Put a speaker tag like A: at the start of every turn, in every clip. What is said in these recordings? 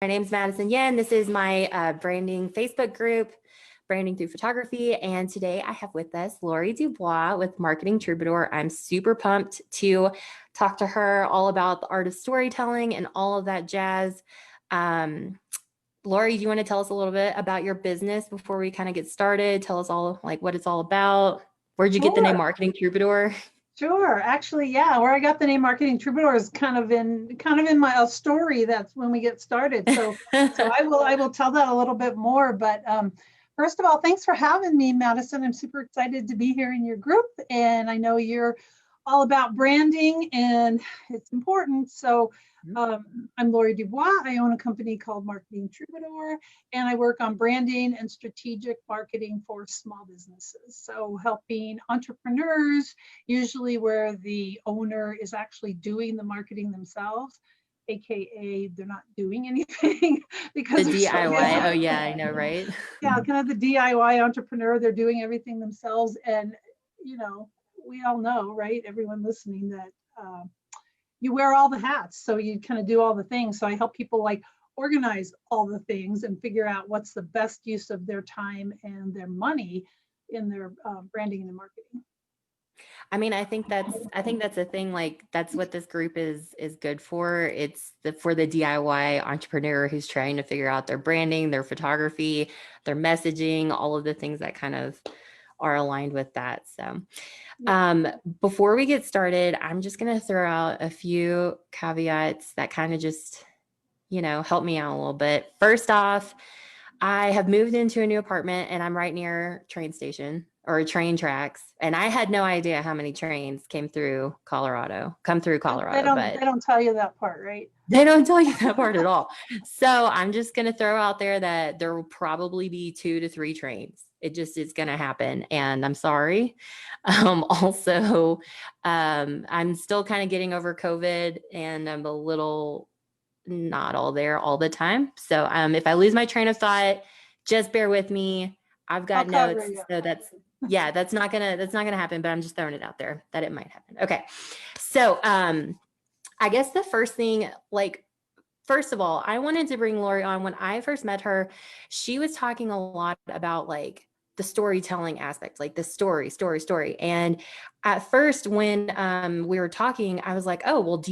A: My name's Madison Yen. This is my branding Facebook group, Branding Through Photography. And today I have with us Lori Dubois with Marketing Troubadour. I'm super pumped to talk to her all about the art of storytelling and all of that jazz. Lori, do you want to tell us a little bit about your business before we kind of get started? Tell us all like what it's all about. Where'd you get the name
B: Sure.
A: Marketing Troubadour?
B: Sure. Actually, yeah, where I got the name Marketing Troubadour is kind of in my story. That's when we get started. So I will tell that a little bit more. But first of all, thanks for having me, Madison. I'm super excited to be here in your group, and I know you're all about branding, and it's important. So I'm Lori Dubois. I own a company called Marketing Troubadour, and I work on branding and strategic marketing for small businesses. So helping entrepreneurs, usually where the owner is actually doing the marketing themselves, AKA they're not doing anything because
A: The
B: they're so
A: DIY.
B: busy.
A: Oh yeah, I know, right?
B: Yeah, kind of the DIY entrepreneur, they're doing everything themselves. And, you know, we all know, right? Everyone listening that you wear all the hats. So you kind of do all the things. So I help people like organize all the things and figure out what's the best use of their time and their money in their branding and marketing.
A: I mean, I think that's a thing. Like that's what this group is good for. It's for the DIY entrepreneur who's trying to figure out their branding, their photography, their messaging, all of the things that kind of are aligned with that. So, um, before we get started, I'm just gonna throw out a few caveats that kind of just, help me out a little bit. First off, I have moved into a new apartment and I'm right near train station or train tracks. And I had no idea how many trains come through
B: They
A: Colorado,
B: don't
A: but
B: they don't tell you that part, right?
A: they don't tell you that part at all. So I'm just going to throw out there that there will probably be 2 to 3 trains. It just is going to happen. And I'm sorry. Also, I'm still kind of getting over COVID and I'm a little not all there all the time. So if I lose my train of thought, just bear with me. I've
B: I'll
A: got
B: cover
A: notes.
B: you.
A: So that's not gonna happen, but I'm just throwing it out there that it might happen. Okay. So I guess the first thing, like first of all, I wanted to bring Lori on. When I first met her, she was talking a lot about like the storytelling aspect, like the story. And at first, when we were talking, I was like, oh, well,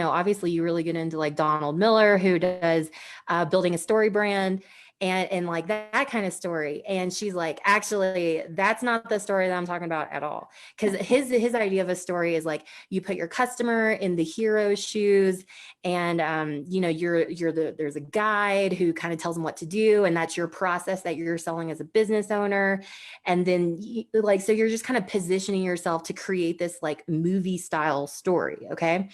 A: obviously you really get into like Donald Miller, who does building a story brand and like that kind of story. And she's like, actually, that's not the story that I'm talking about at all. Because his idea of a story is like you put your customer in the hero's shoes and there's a guide who kind of tells them what to do, and that's your process that you're selling as a business owner. And then so you're just kind of positioning yourself to create this like movie style story. Okay.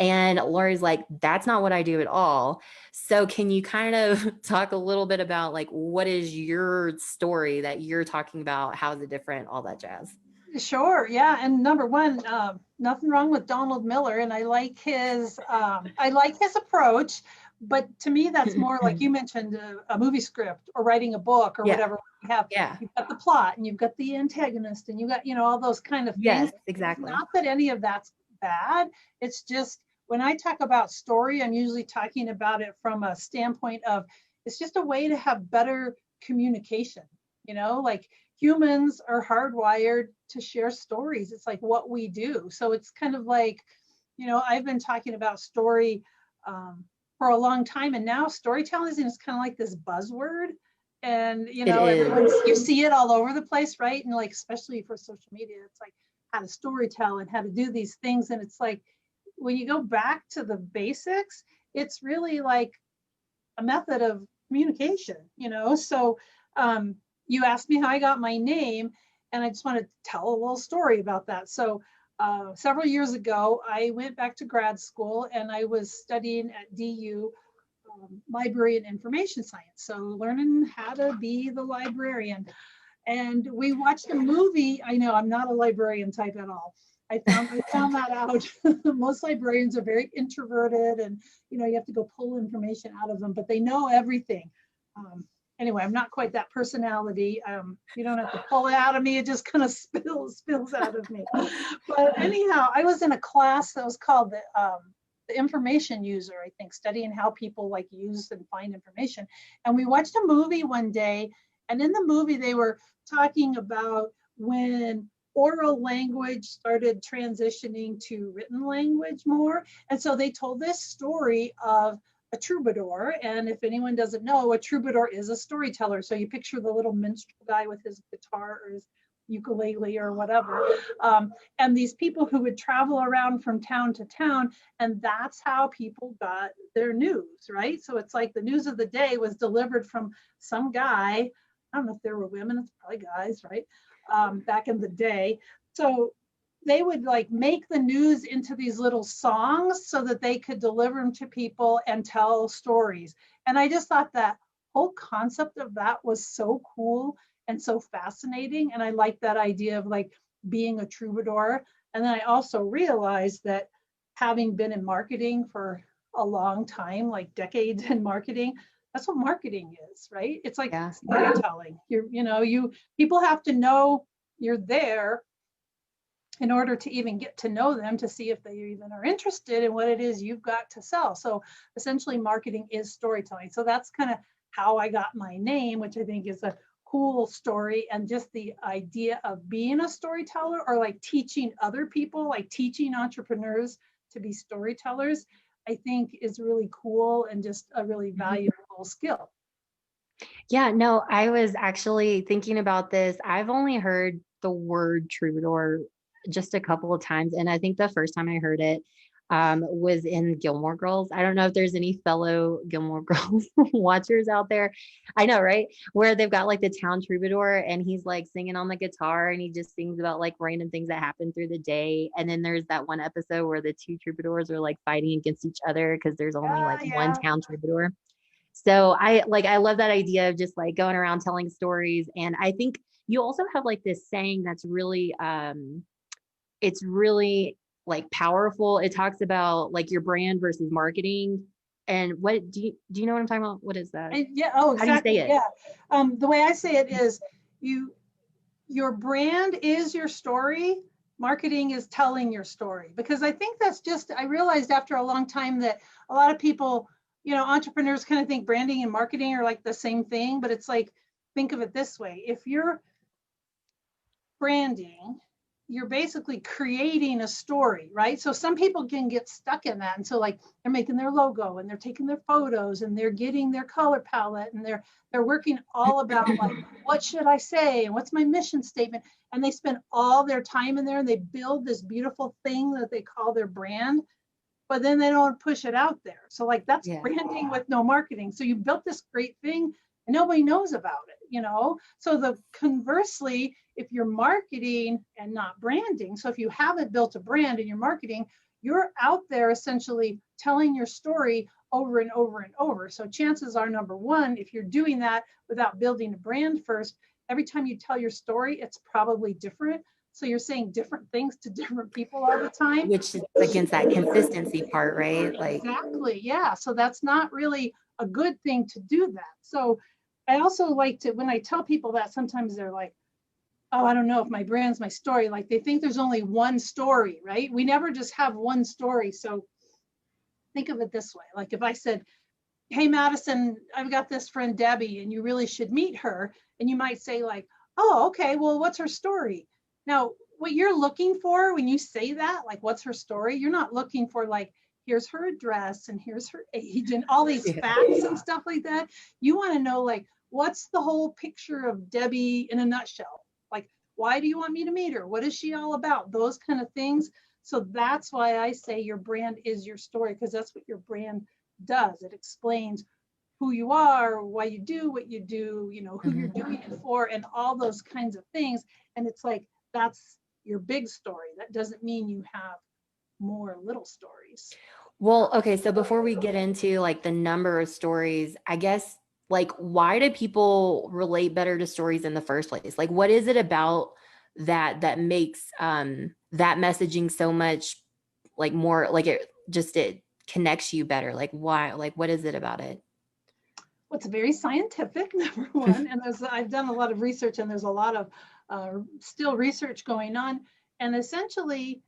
A: And Lori's like, that's not what I do at all. So can you kind of talk a little bit about like what is your story that you're talking about? How is it different? All that jazz.
B: Sure, yeah. And number one, nothing wrong with Donald Miller, and I like his approach. But to me, that's more like you mentioned a movie script or writing a book or
A: Yeah.
B: whatever. You have
A: Yeah.
B: you've got the plot and you've got the antagonist and you got all those kind of things.
A: Yes, exactly.
B: Not that any of that's bad. It's just when I talk about story, I'm usually talking about it from a standpoint of it's just a way to have better communication. Like humans are hardwired to share stories. It's like what we do. So it's kind of like, I've been talking about story for a long time, and now storytelling is kind of like this buzzword. And
A: It
B: everyone's
A: is.
B: you see it all over the place, right? And like especially for social media, it's like how to storytell and how to do these things. And it's like when you go back to the basics, it's really like a method of communication. So you asked me how I got my name, and I just want to tell a little story about that. So several years ago, I went back to grad school and I was studying at DU library and information science. So learning how to be the librarian. And we watched a movie. I know I'm not a librarian type at all. I found that out. Most librarians are very introverted, and you have to go pull information out of them, but they know everything. Anyway, I'm not quite that personality. You don't have to pull it out of me; it just kind of spills out of me. But anyhow, I was in a class that was called the the information user, I think, studying how people like use and find information. And we watched a movie one day, and in the movie they were talking about when oral language started transitioning to written language more. And so they told this story of a troubadour. And if anyone doesn't know, a troubadour is a storyteller. So you picture the little minstrel guy with his guitar or his ukulele or whatever. And these people who would travel around from town to town, and that's how people got their news, right? So it's like the news of the day was delivered from some guy. I don't know if there were women, it's probably guys, right? Back in the day. So they would like make the news into these little songs so that they could deliver them to people and tell stories. And I just thought that whole concept of that was so cool and so fascinating. And I like that idea of like being a troubadour. And then I also realized that having been in marketing for a long time, like decades in marketing, that's what marketing is, right? It's like storytelling. People have to know you're there in order to even get to know them, to see if they even are interested in what it is you've got to sell. So essentially marketing is storytelling. So that's kind of how I got my name, which I think is a cool story. And just the idea of being a storyteller, or like teaching other people, like teaching entrepreneurs to be storytellers, I think is really cool and just a really valuable skill.
A: Yeah, no, I was actually thinking about this. I've only heard the word troubadour just a couple of times. And I think the first time I heard it was in Gilmore Girls. I don't know if there's any fellow Gilmore Girls watchers out there. I know, right? Where they've got like the town troubadour and he's like singing on the guitar and he just sings about like random things that happen through the day. And then there's that one episode where the two troubadours are like fighting against each other because there's only like one town troubadour. So I love that idea of just like going around telling stories. And I think you also have like this saying that's really it's really like powerful. It talks about like your brand versus marketing. And what do you know what I'm talking about? What is that?
B: Yeah. Oh, exactly.
A: How do you say it?
B: Yeah. The way I say it is your brand is your story. Marketing is telling your story. Because I think I realized after a long time that a lot of people, entrepreneurs kind of think branding and marketing are like the same thing, but it's like, think of it this way. If you're branding, you're basically creating a story, right? So some people can get stuck in that. And so like they're making their logo and they're taking their photos and they're getting their color palette and they're working all about like, what should I say? And what's my mission statement? And they spend all their time in there and they build this beautiful thing that they call their brand, but then they don't push it out there. So like that's branding with no marketing. So you built this great thing and nobody knows about it, So conversely, if you're marketing and not branding, so if you haven't built a brand and you're marketing, you're out there essentially telling your story over and over and over. So chances are, number one, if you're doing that without building a brand first, every time you tell your story, it's probably different. So you're saying different things to different people all the time.
A: Which is against that consistency part, right? Like
B: exactly, yeah. So that's not really a good thing to do that. So I also like to, when I tell people that, sometimes they're like, oh, I don't know if my brand's my story. Like they think there's only one story, right? We never just have one story. So think of it this way. Like if I said, hey, Madison, I've got this friend, Debbie, and you really should meet her. And you might say like, oh, okay, well, what's her story? Now, what you're looking for when you say that, like, what's her story? You're not looking for like, here's her address and here's her age and all these facts and stuff like that. You want to know like, what's the whole picture of Debbie in a nutshell? Like, why do you want me to meet her? What is she all about? Those kind of things. So that's why I say your brand is your story, because that's what your brand does. It explains who you are, why you do what you do, who you're doing it for, and all those kinds of things. And it's like, that's your big story. That doesn't mean you have more little stories.
A: Well, okay. So before we get into like the number of stories, I guess like why do people relate better to stories in the first place? Like what is it about that makes that messaging so much like more like it connects you better? Like why? Like what is it about it?
B: Well, it's very scientific, number one, and I've done a lot of research, and there's a lot of still research going on, and essentially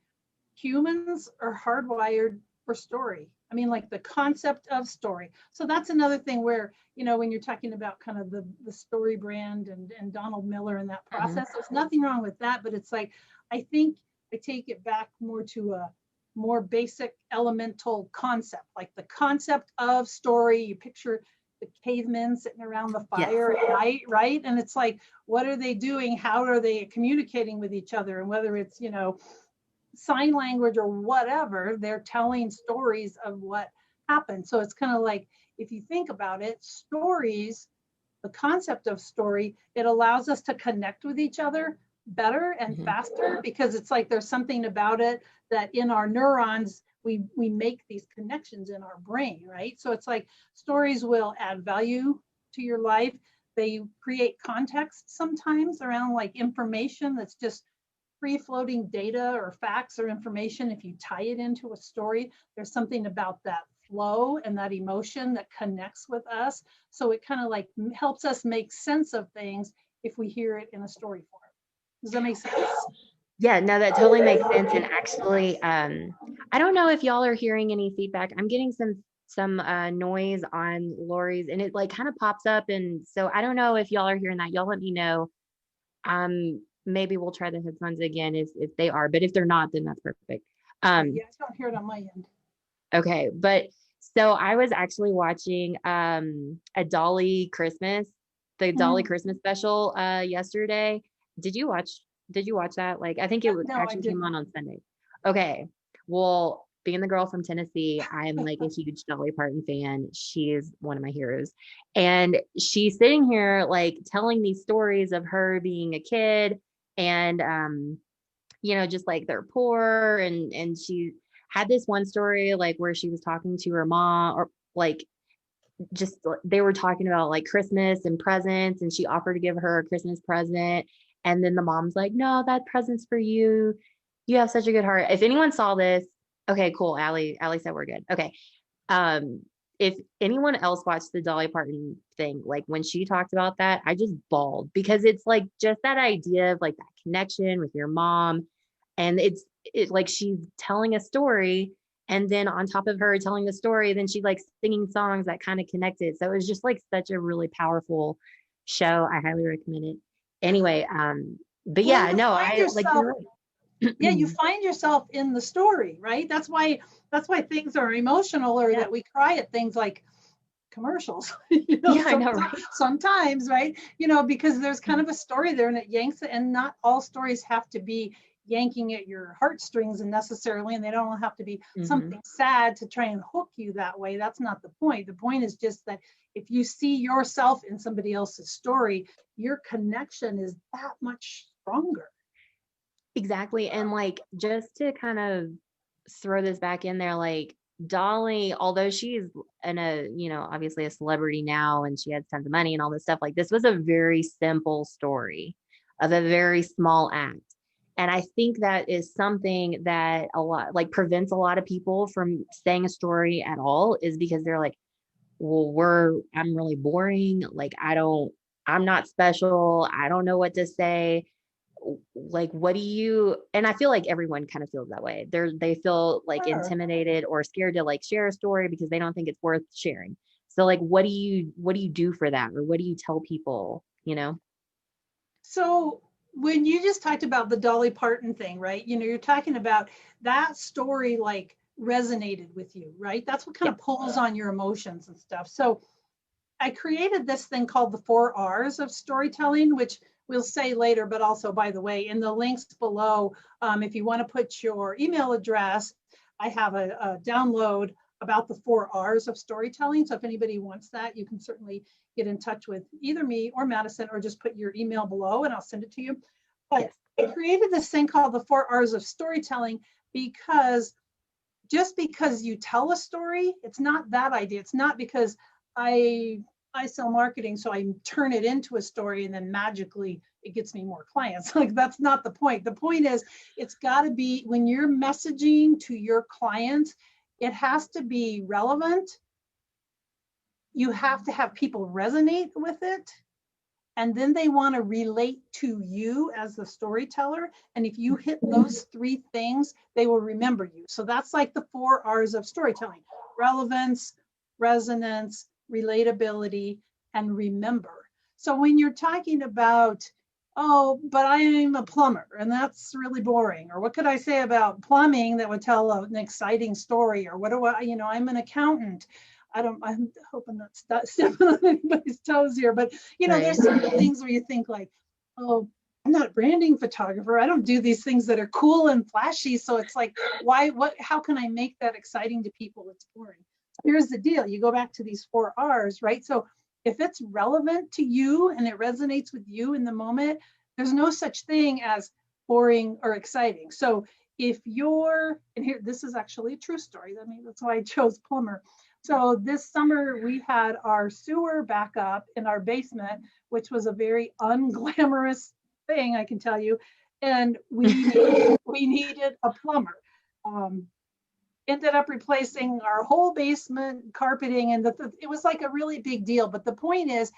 B: humans are hardwired for story. I mean, like the concept of story. So that's another thing where, you know, when you're talking about kind of the story brand and Donald Miller and that process, there's nothing wrong with that. But it's like, I think I take it back more to a more basic elemental concept, like the concept of story. You picture the cavemen sitting around the fire at night, right? And it's like, what are they doing? How are they communicating with each other? And whether it's, you know, sign language or whatever, they're telling stories of what happened. So it's kind of like, if you think about it, stories, the concept of story, it allows us to connect with each other better and faster, because it's like there's something about it that in our neurons, we make these connections in our brain, right? So it's like stories will add value to your life. They create context sometimes around like information that's just free floating data or facts or information. If you tie it into a story, there's something about that flow and that emotion that connects with us. So it kind of like helps us make sense of things if we hear it in a story form. Does that make sense?
A: Yeah, no, that totally makes sense. And actually, I don't know if y'all are hearing any feedback. I'm getting some noise on Lori's, and it like kind of pops up. And so I don't know if y'all are hearing that. Y'all let me know. Maybe we'll try the headphones again if they are, but if they're not, then that's perfect.
B: Yeah, I don't hear it on my end.
A: Okay, but so I was actually watching a Dolly Christmas, the Dolly Christmas special yesterday. Did you watch that? Like, I think it was actually came on Sunday. Okay. Well, being the girl from Tennessee, I'm like a huge Dolly Parton fan. She is one of my heroes. And she's sitting here like telling these stories of her being a kid and you know, just like they're poor, and she had this one story like where she was talking to her mom, or like just they were talking about like Christmas and presents, and she offered to give her a Christmas present. And then the mom's like, no, that present's for you. You have such a good heart. If anyone saw this, okay, cool. Allie said we're good. Okay. If anyone else watched the Dolly Parton thing, like when she talked about that, I just bawled, because it's like just that idea of like that connection with your mom. And it's like she's telling a story, and then on top of her telling the story, then she's like singing songs that kind of connected. So it was just like such a really powerful show. I highly recommend it. Anyway, but yeah, no, I like you're right.
B: Yeah, you find yourself in the story, right? That's why things are emotional, or that we cry at things like commercials. You know,
A: yeah, I know, right?
B: Sometimes, right? You know, because there's kind of a story there and it yanks it, and not all stories have to be yanking at your heartstrings and necessarily, and they don't have to be something sad to try and hook you that way. That's not the point. The point is just that if you see yourself in somebody else's story, your connection is that much stronger.
A: Exactly. And like, just to kind of throw this back in there, like Dolly, although she's you know, obviously a celebrity now and she has tons of money and all this stuff, like this was a very simple story of a very small act. And I think that is something that a lot like prevents a lot of people from saying a story at all, is because they're like, well, I'm really boring. Like, I'm not special. I don't know what to say. Like, what do you, and I feel like everyone kind of feels that way. They feel like intimidated or scared to like share a story because they don't think it's worth sharing. So like, what do you do for that? Or what do you tell people, you know?
B: So when you just talked about the Dolly Parton thing, right? You know, you're talking about that story like resonated with you, right? That's what kind of pulls on your emotions and stuff. So I created this thing called the 4 R's of storytelling, which we'll say later, but also, by the way, in the links below, if you want to put your email address, I have a download about the 4 R's of storytelling. So if anybody wants that, you can certainly get in touch with either me or Madison, or just put your email below and I'll send it to you. But I created this thing called the 4 R's of storytelling because just because you tell a story, it's not that idea. It's not because I sell marketing, so I turn it into a story and then magically it gets me more clients. Like, that's not the point. The point is, it's got to be, when you're messaging to your clients, it has to be relevant. You have to have people resonate with it. and then they want to relate to you as the storyteller. And if you hit those 3 things, they will remember you. So that's like the 4 R's of storytelling: relevance, resonance, relatability, and remember. So when you're talking about, oh, but I'm a plumber and that's really boring, or what could I say about plumbing that would tell an exciting story, or what do I, I'm an accountant. I'm hoping not stepping on anybody's toes here, but
A: Right.
B: there's certain things where you think like, oh, I'm not a branding photographer. I don't do these things that are cool and flashy. So it's like, how can I make that exciting to people? It's boring. Here's the deal. You go back to these 4 R's, right? So if it's relevant to you and it resonates with you in the moment, there's no such thing as boring or exciting. So if you're, and here, this is actually a true story. I mean, that's why I chose plumber. So this summer we had our sewer back up in our basement, which was a very unglamorous thing, I can tell you. And we needed a plumber. Ended up replacing our whole basement carpeting, and it was like a really big deal. But the point is,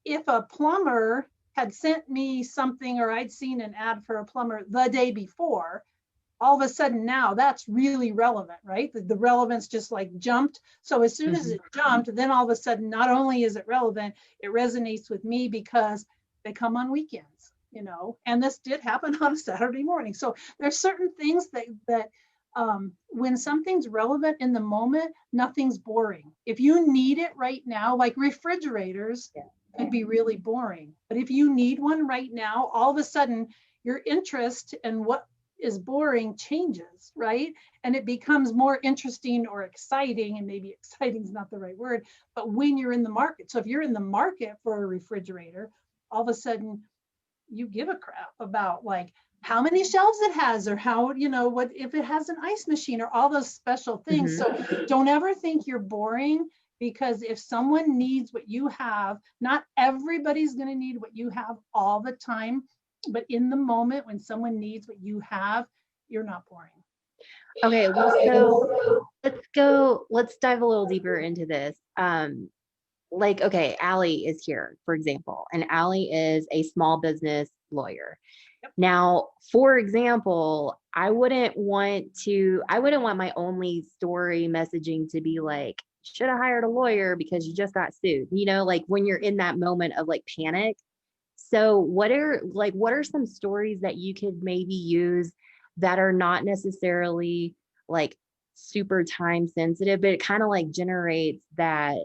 B: if a plumber had sent me something, or I'd seen an ad for a plumber the day before, all of a sudden now that's really relevant, right? The relevance just like jumped. So as soon as it jumped, then all of a sudden, not only is it relevant, it resonates with me because they come on weekends, and this did happen on a Saturday morning. So there's certain things that when something's relevant in the moment, nothing's boring. If you need it right now, like refrigerators could be really boring, but if you need one right now, all of a sudden your interest in what is boring changes, right? And it becomes more interesting or exciting, and maybe exciting is not the right word, but when you're in the market. So if you're in the market for a refrigerator, all of a sudden you give a crap about like how many shelves it has, or how, what if it has an ice machine, or all those special things. So don't ever think you're boring, because if someone needs what you have, not everybody's going to need what you have all the time, but in the moment when someone needs what you have, you're not boring.
A: Okay, well, so let's dive a little deeper into this. Like, okay, Allie is here, for example, and Allie is a small business lawyer.
B: Yep.
A: Now, for example, I wouldn't want my only story messaging to be like, should have hired a lawyer because you just got sued, like when you're in that moment of like panic. So what are some stories that you could maybe use that are not necessarily like super time sensitive, but it kind of like generates that,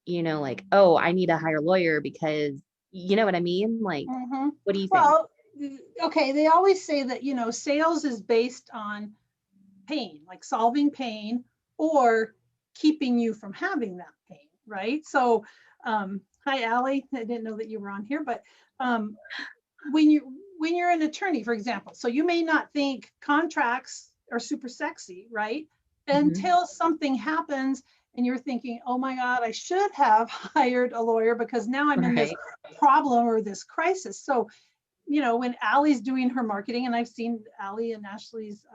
A: like, oh, I need to hire a lawyer because, you know what I mean? Like, what do you think?
B: Well, okay, they always say that, sales is based on pain, like solving pain or keeping you from having that pain, right? So, hi, Allie. I didn't know that you were on here, but when you're an attorney, for example, so you may not think contracts are super sexy, right? Until something happens and you're thinking, oh my God, I should have hired a lawyer because now I'm in this problem or this crisis. So, when Allie's doing her marketing, and I've seen Allie and Ashley's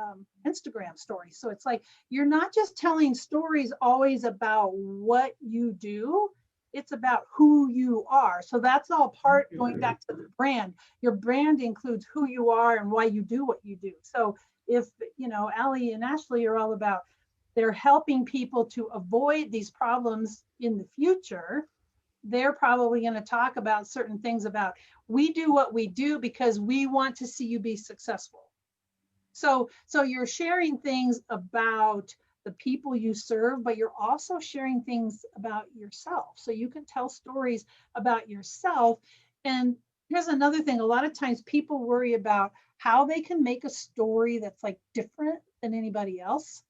B: Instagram stories. So it's like, you're not just telling stories always about what you do, it's about who you are. So that's all part going back to the brand. Your brand includes who you are and why you do what you do. So if, Allie and Ashley are all about, they're helping people to avoid these problems in the future, they're probably going to talk about certain things about, we do what we do because we want to see you be successful. So you're sharing things about the people you serve, but you're also sharing things about yourself. So you can tell stories about yourself. And here's another thing. A lot of times people worry about how they can make a story that's like different than anybody else.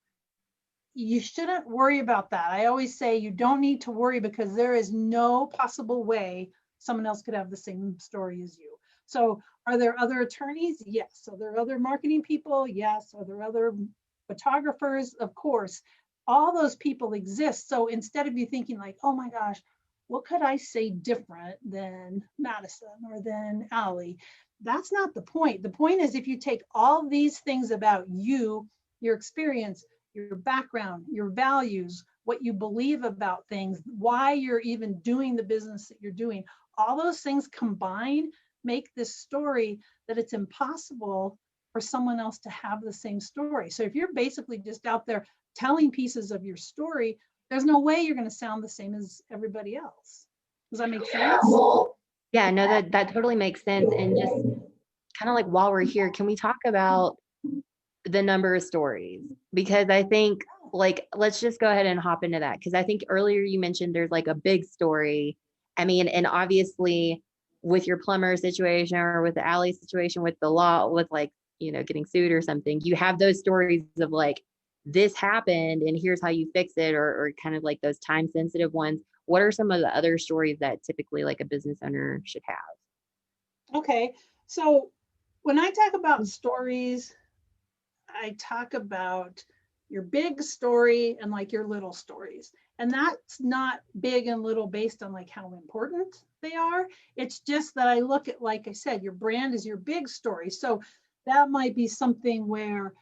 B: You shouldn't worry about that. I always say you don't need to worry, because there is no possible way someone else could have the same story as you. So are there other attorneys? Yes. Are there other marketing people? Yes. Are there other photographers? Of course. All those people exist. So instead of you thinking like, oh my gosh, what could I say different than Madison or than Allie? That's not the point. The point is, if you take all these things about you, your experience, your background, your values, what you believe about things, why you're even doing the business that you're doing. All those things combined make this story that it's impossible for someone else to have the same story. So if you're basically just out there telling pieces of your story, there's no way you're going to sound the same as everybody else. Does that make sense?
A: Yeah, no, that totally makes sense. And just kind of like while we're here, can we talk about the number of stories? Because I think like, let's just go ahead and hop into that. Because I think earlier you mentioned there's like a big story. I mean, and obviously with your plumber situation or with the alley situation with the law, with like, you know, getting sued or something, you have those stories of like, this happened and here's how you fix it, or kind of like those time sensitive ones. What are some of the other stories that typically like a business owner should have?
B: Okay. So when I talk about stories, I talk about your big story and like your little stories. And that's not big and little based on like how important they are. It's just that I look at, like I said, your brand is your big story. So that might be something where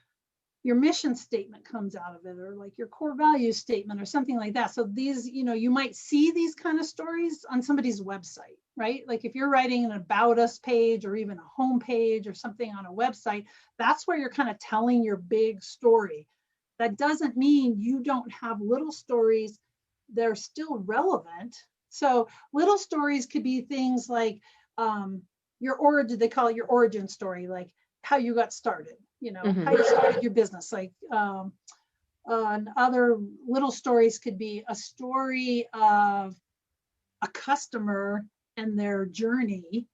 B: your mission statement comes out of it, or like your core value statement or something like that. So these, you know, you might see these kind of stories on somebody's website, right? Like if you're writing an about us page or even a home page or something on a website, that's where you're kind of telling your big story. That doesn't mean you don't have little stories. They're still relevant. So little stories could be things like your origin, they call it your origin story, like how you got started, you know, how you started your business. Like and other little stories could be a story of a customer and their journey.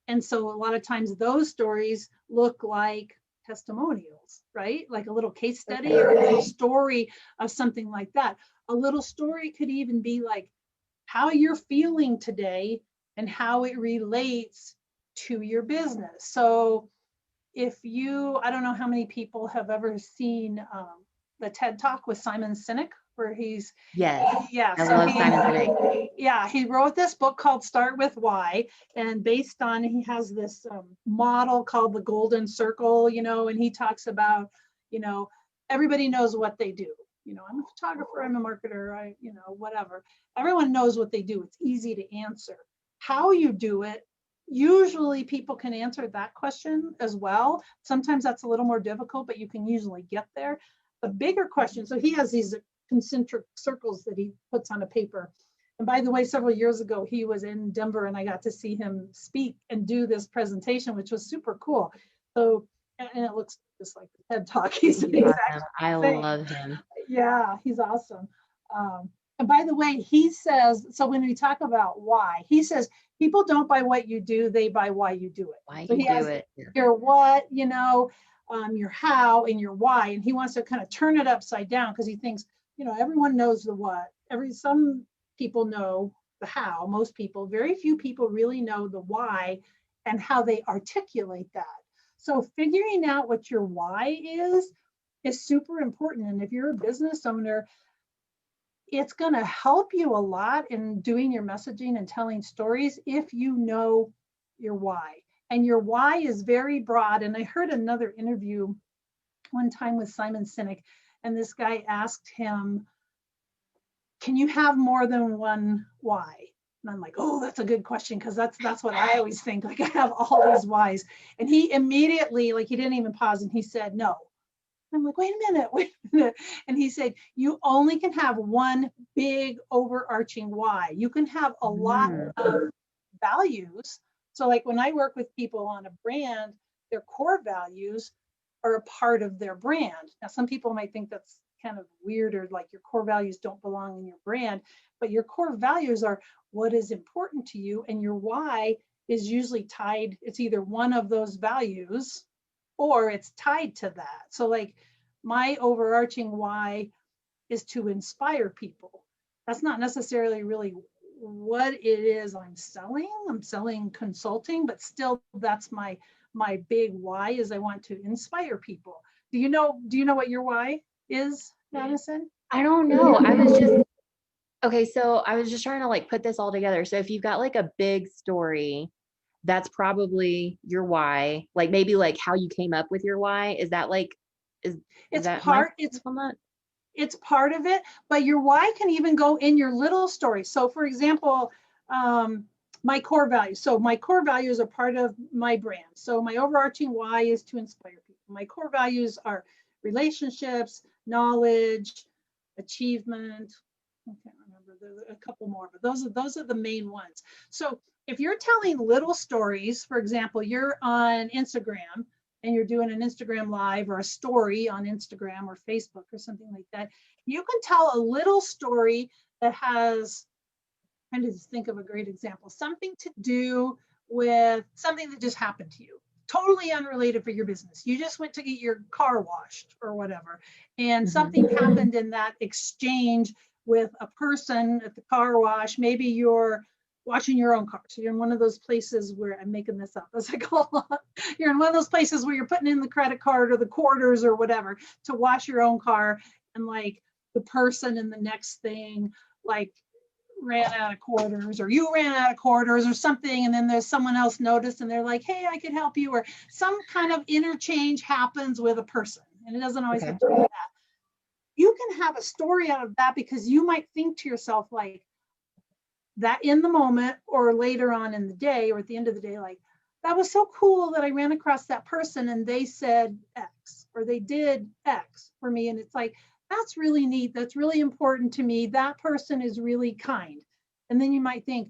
B: And so a lot of times those stories look like testimonials, right? Like a little case study or a little story of something like that. A little story could even be like how you're feeling today and how it relates to your business. So if you, I don't know how many people have ever seen the TED Talk with Simon Sinek, where he's,
A: Yes.
B: yeah,
A: I
B: so
A: love Simon Sinek.
B: yeah, he wrote this book called Start With Why, and based on, he has this model called the Golden Circle, you know, and he talks about, you know, everybody knows what they do. You know, I'm a photographer, I'm a marketer, you know, whatever. Everyone knows what they do. It's easy to answer. How you do it, usually people can answer that question as well. Sometimes that's a little more difficult, but you can usually get there. The bigger question, so he has these concentric circles that he puts on a paper. And by the way, several years ago, he was in Denver and I got to see him speak and do this presentation, which was super cool. So, and it looks just like the TED Talk. He's the exact
A: Awesome. I
B: thing.
A: love him.
B: Yeah, he's awesome. And by the way, he says, so when we talk about why, he says, people don't buy what you do, they buy why you do it.
A: Why
B: So
A: you
B: he
A: do
B: has
A: it.
B: your what, you know, your how and your why. And he wants to kind of turn it upside down because he thinks, you know, everyone knows the what. Some people know the how, most people, very few people really know the why and how they articulate that. So figuring out what your why is super important. And if you're a business owner, it's going to help you a lot in doing your messaging and telling stories if you know your why. And your why is very broad. And I heard another interview one time with Simon Sinek, and this guy asked him, can you have more than one why? And I'm like, oh, that's a good question, because that's what I always think. Like, I have all these whys. And he immediately, like, he didn't even pause, and he said, no. I'm like, wait a minute. And he said, you only can have one big overarching why. You can have a lot of values. So like when I work with people on a brand, their core values are a part of their brand. Now, some people might think that's kind of weird, or like your core values don't belong in your brand, but your core values are what is important to you, and your why is usually tied. It's either one of those values or it's tied to that. So like my overarching why is to inspire people. That's not necessarily really what it is I'm selling. I'm selling consulting, but still that's my big why is I want to inspire people. Do you know what your why is, Madison?
A: I don't know. Okay, so I was just trying to like put this all together. So if you've got like a big story, that's probably your why. Like maybe like how you came up with your why. Is that like, is
B: It's
A: that
B: part,
A: my on that?
B: it's part of it, but your why can even go in your little story. So for example, my core values. So my core values are part of my brand. So my overarching why is to inspire people. My core values are relationships, knowledge, achievement. I can't remember, there's a couple more, but those are the main ones. So if you're telling little stories, for example, you're on Instagram and you're doing an Instagram live or a story on Instagram or Facebook or something like that, you can tell a little story that has, I'm trying to think of a great example, something to do with something that just happened to you, totally unrelated for your business. You just went to get your car washed or whatever, and something happened in that exchange with a person at the car wash. Maybe you're washing your own car. So you're in one of those places where, I'm making this up as I go along, you're in one of those places where you're putting in the credit card or the quarters or whatever to wash your own car, and like the person in the next thing like ran out of quarters, or you ran out of quarters or something, and then there's someone else noticed and they're like, hey, I can help you, or some kind of interchange happens with a person, and it doesn't always have to be that. You can have a story out of that, because you might think to yourself like that in the moment or later on in the day or at the end of the day, like, that was so cool that I ran across that person and they said X or they did X for me, and it's like, that's really neat. That's really important to me. That person is really kind. And then you might think,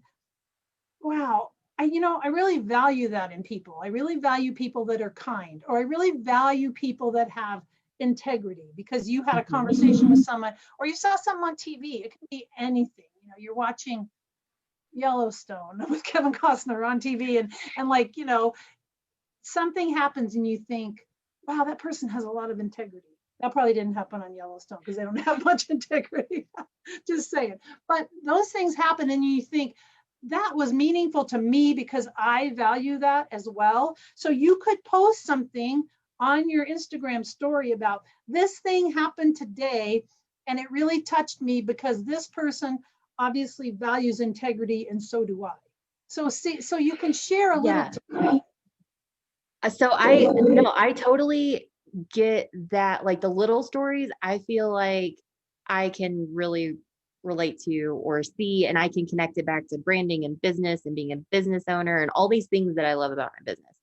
B: wow, I really value that in people. I really value people that are kind, or I really value people that have integrity, because you had a conversation with someone, or you saw something on TV. It can be anything. You're watching Yellowstone with Kevin Costner on TV, and like, something happens and you think, wow, that person has a lot of integrity. That probably didn't happen on Yellowstone because they don't have much integrity. Just saying. But those things happen and you think, that was meaningful to me because I value that as well. So you could post something on your Instagram story about, this thing happened today and it really touched me because this person obviously values integrity and so do I. So you can share a little.
A: So I totally get that. Like the little stories, I feel like I can really relate to or see, and I can connect it back to branding and business and being a business owner and all these things that I love about my business.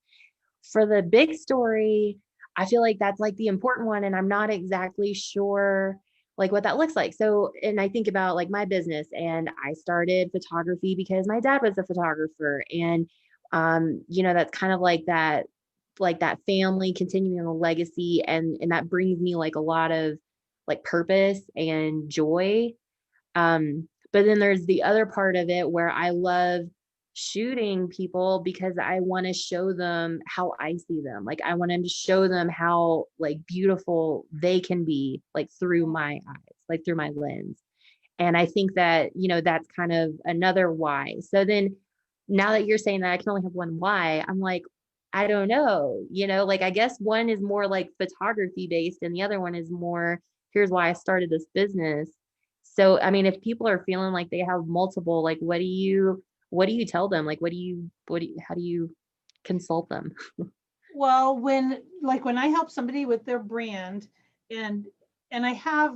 A: For the big story, I feel like that's like the important one, and I'm not exactly sure like what that looks like. So, and I think about like my business, and I started photography because my dad was a photographer, and that's kind of like that family continuing a legacy, and that brings me like a lot of like purpose and joy. But then there's the other part of it where I love shooting people because I want to show them how I see them. Like I want to show them how like beautiful they can be, like through my eyes, like through my lens. And I think that, that's kind of another why. So then now that you're saying that I can only have one why, I'm like, I don't know, like I guess one is more like photography based and the other one is more, here's why I started this business. So, I mean, if people are feeling like they have multiple, like, what do you tell them? Like, how do you consult them?
B: Well, when I help somebody with their brand, and I have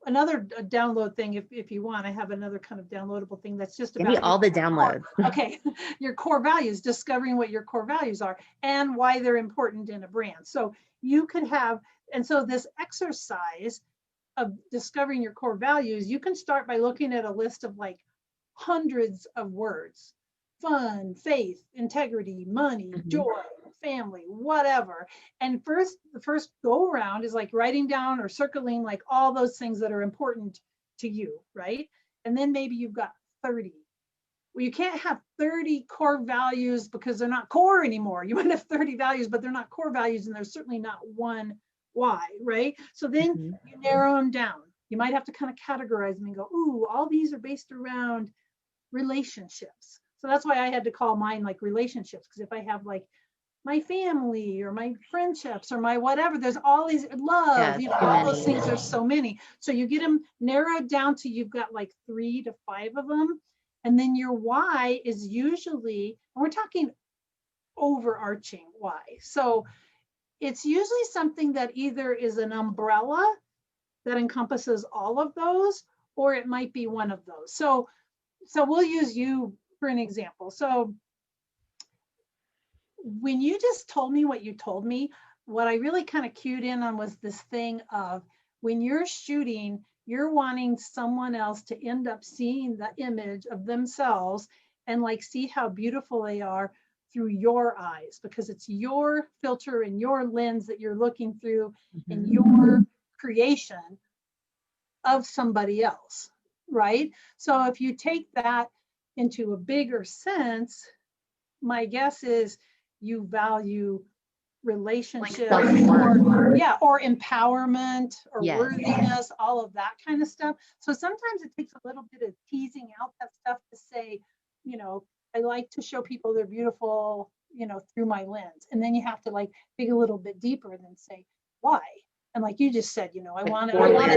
B: another download thing, if you want, I have another kind of downloadable thing that's just
A: Give me
B: about
A: all the downloads.
B: Okay, your core values, discovering what your core values are and why they're important in a brand. So you could have, and so this exercise of discovering your core values, you can start by looking at a list of like hundreds of words: fun, faith, integrity, money, joy, family, whatever. And the first go around is like writing down or circling like all those things that are important to you, right? And then maybe you've got 30. Well, you can't have 30 core values because they're not core anymore. You might have 30 values, but they're not core values, and there's certainly not one why, right? So then you narrow them down. You might have to kind of categorize them and go, ooh, all these are based around relationships. So that's why I had to call mine like relationships, because if I have like my family or my friendships or my whatever, there's all these love, all those things, there's so many. So you get them narrowed down to you've got like 3 to 5 of them. And then your why is usually, and we're talking overarching why. So it's usually something that either is an umbrella that encompasses all of those, or it might be one of those. So we'll use you for an example. So when you just told me what you told me, what I really kind of cued in on was this thing of when you're shooting, you're wanting someone else to end up seeing the image of themselves and like see how beautiful they are through your eyes, because it's your filter and your lens that you're looking through in your creation of somebody else, right? So if you take that into a bigger sense, my guess is you value relationships,
A: Like
B: or empowerment or
A: Yes.
B: worthiness, all of that kind of stuff. So sometimes it takes a little bit of teasing out that stuff to say, you know, I like to show people they're beautiful, you know, through my lens. And then you have to like dig a little bit deeper and then say, why? And like you just said, you know, I wanted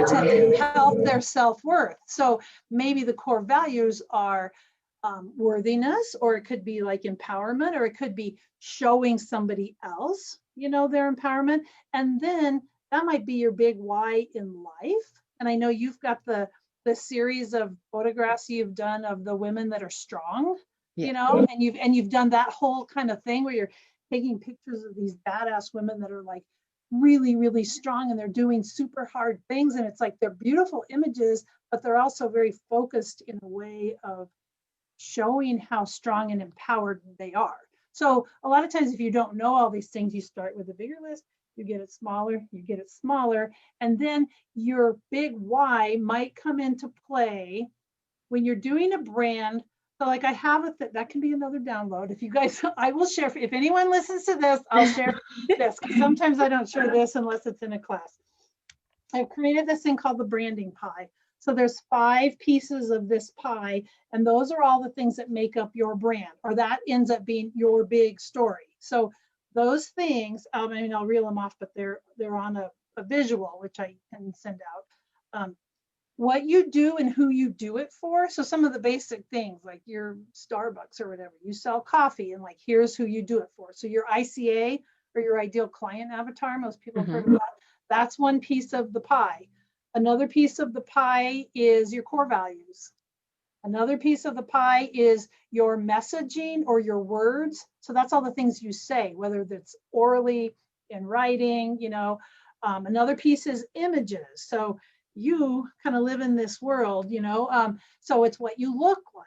B: to help their self-worth. So maybe the core values are worthiness, or it could be like empowerment, or it could be showing somebody else, you know, their empowerment. And then that might be your big why in life. And I know you've got the series of photographs you've done of the women that are strong, you know, and you've done that whole kind of thing where you're taking pictures of these badass women that are like really, really strong, and they're doing super hard things. And it's like they're beautiful images, but they're also very focused in a way of showing how strong and empowered they are. So a lot of times if you don't know all these things, you start with a bigger list, you get it smaller, and then your big why might come into play when you're doing a brand. So like I have that can be another download. If you guys, I will share, if anyone listens to this, I'll share this, because sometimes I don't share this unless it's in a class. I've created this thing called the branding pie. So there's 5 pieces of this pie, and those are all the things that make up your brand, or that ends up being your big story. So those things, I mean, I'll reel them off, but they're on a visual, which I can send out. What you do and who you do it for. So some of the basic things, like your Starbucks or whatever, you sell coffee, and like, here's who you do it for. So your ICA, or your ideal client avatar, most people have heard of that. That's one piece of the pie. Another piece of the pie is your core values. Another piece of the pie is your messaging or your words. So that's all the things you say, whether that's orally, in writing, you know. Another piece is images. So you kind of live in this world, you know, so it's what you look like.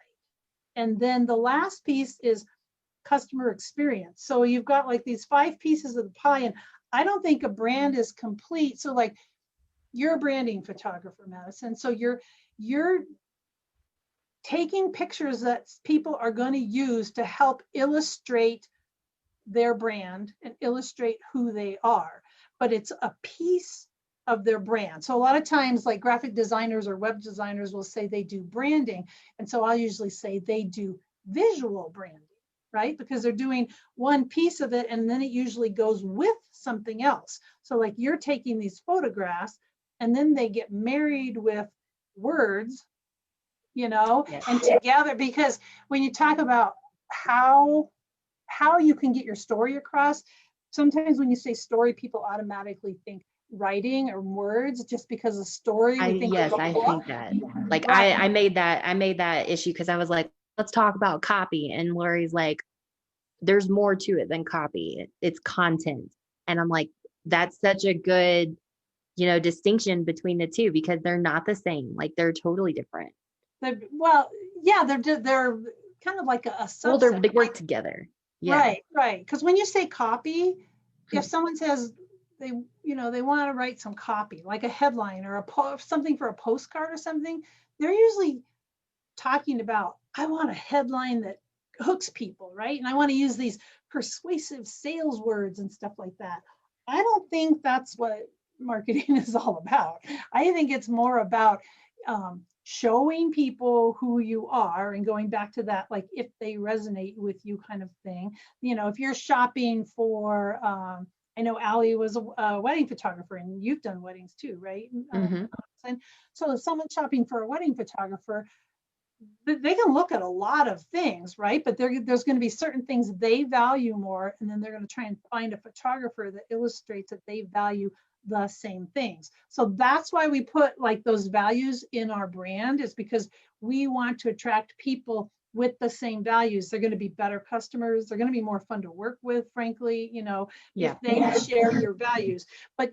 B: And then the last piece is customer experience. So you've got like these 5 pieces of the pie, and I don't think a brand is complete. So like, you're a branding photographer, Madison. So you're taking pictures that people are going to use to help illustrate their brand and illustrate who they are. But it's a piece of their brand. So a lot of times, like graphic designers or web designers will say they do branding. And so I'll usually say they do visual branding, right? Because they're doing one piece of it, and then it usually goes with something else. So like, you're taking these photographs, and then they get married with words, you know, and together, because when you talk about how you can get your story across, sometimes when you say story, people automatically think writing or words, just because of story.
A: I think that. Like, right. I made that issue because I was like, let's talk about copy. And Lori's like, there's more to it than copy. It's content. And I'm like, that's such a good, you know, distinction between the two, because they're not the same. Like, they're totally different.
B: They're kind of like a subset.
A: Well, they work together. Yeah.
B: Right. Because when you say copy, if someone says they want to write some copy, like a headline or something for a postcard or something, they're usually talking about, I want a headline that hooks people, right? And I want to use these persuasive sales words and stuff like that. I don't think that's what marketing is all about. I think it's more about showing people who you are, and going back to that, like, if they resonate with you kind of thing. You know, if you're shopping for, I know Allie was a wedding photographer, and you've done weddings too, right? And so if someone's shopping for a wedding photographer, they can look at a lot of things, right? But there's going to be certain things they value more, and then they're going to try and find a photographer that illustrates that they value the same things. So that's why we put like those values in our brand, is because we want to attract people with the same values. They're going to be better customers. They're going to be more fun to work with, frankly, you know, if they share your values. But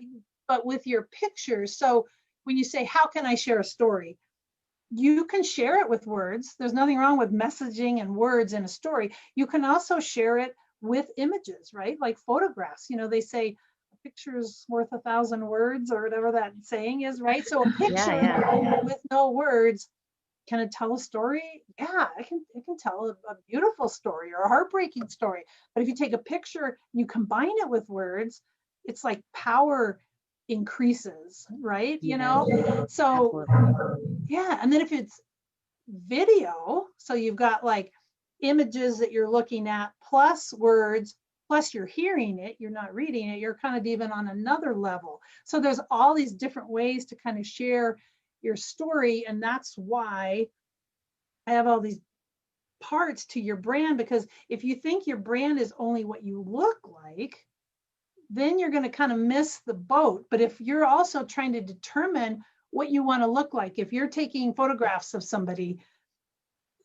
B: with your pictures, so when you say, how can I share a story? You can share it with words. There's nothing wrong with messaging and words in a story. You can also share it with images, right? Like photographs. You know, they say a picture's worth 1,000 words, or whatever that saying is, right? So a picture with no words, can it tell a story? Yeah, it can tell a beautiful story or a heartbreaking story. But if you take a picture and you combine it with words, it's like power increases, right? You know, so yeah. And then if it's video, so you've got like images that you're looking at plus words, plus you're hearing it, you're not reading it, you're kind of even on another level. So there's all these different ways to kind of share your story. And that's why I have all these parts to your brand, because if you think your brand is only what you look like, then you're going to kind of miss the boat. But if you're also trying to determine what you want to look like, if you're taking photographs of somebody,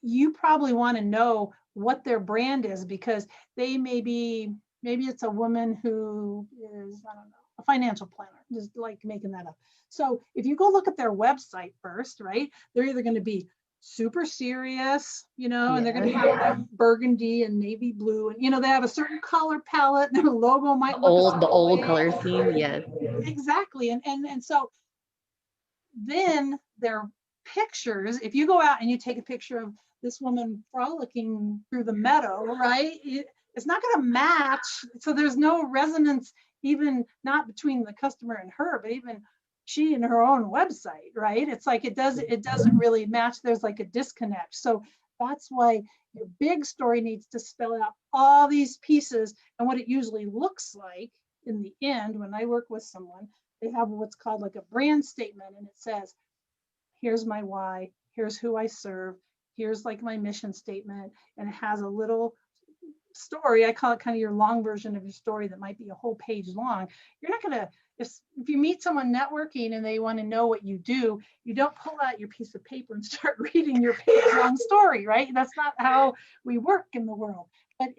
B: you probably want to know what their brand is, because they maybe it's a woman who is, I don't know, a financial planner, just like making that up. So if you go look at their website first, right, they're either going to be super serious, you know, and they're going to have like burgundy and navy blue, and you know, they have a certain color palette. Their logo might look
A: the old color scheme. Yes,
B: exactly. And so then their pictures, if you go out and you take a picture of this woman frolicking through the meadow, right, it's not going to match. So there's no resonance, even not between the customer and her, but even she and her own website, right? It's like it doesn't really match. There's like a disconnect. So that's why your big story needs to spell out all these pieces. And what it usually looks like in the end, when I work with someone, they have what's called like a brand statement, and it says, here's my why, here's who I serve, here's like my mission statement, and it has a little story. I call it kind of your long version of your story that might be a whole page long. You're not going to, if you meet someone networking and they want to know what you do, you don't pull out your piece of paper and start reading your page long story, right? That's not how we work in the world.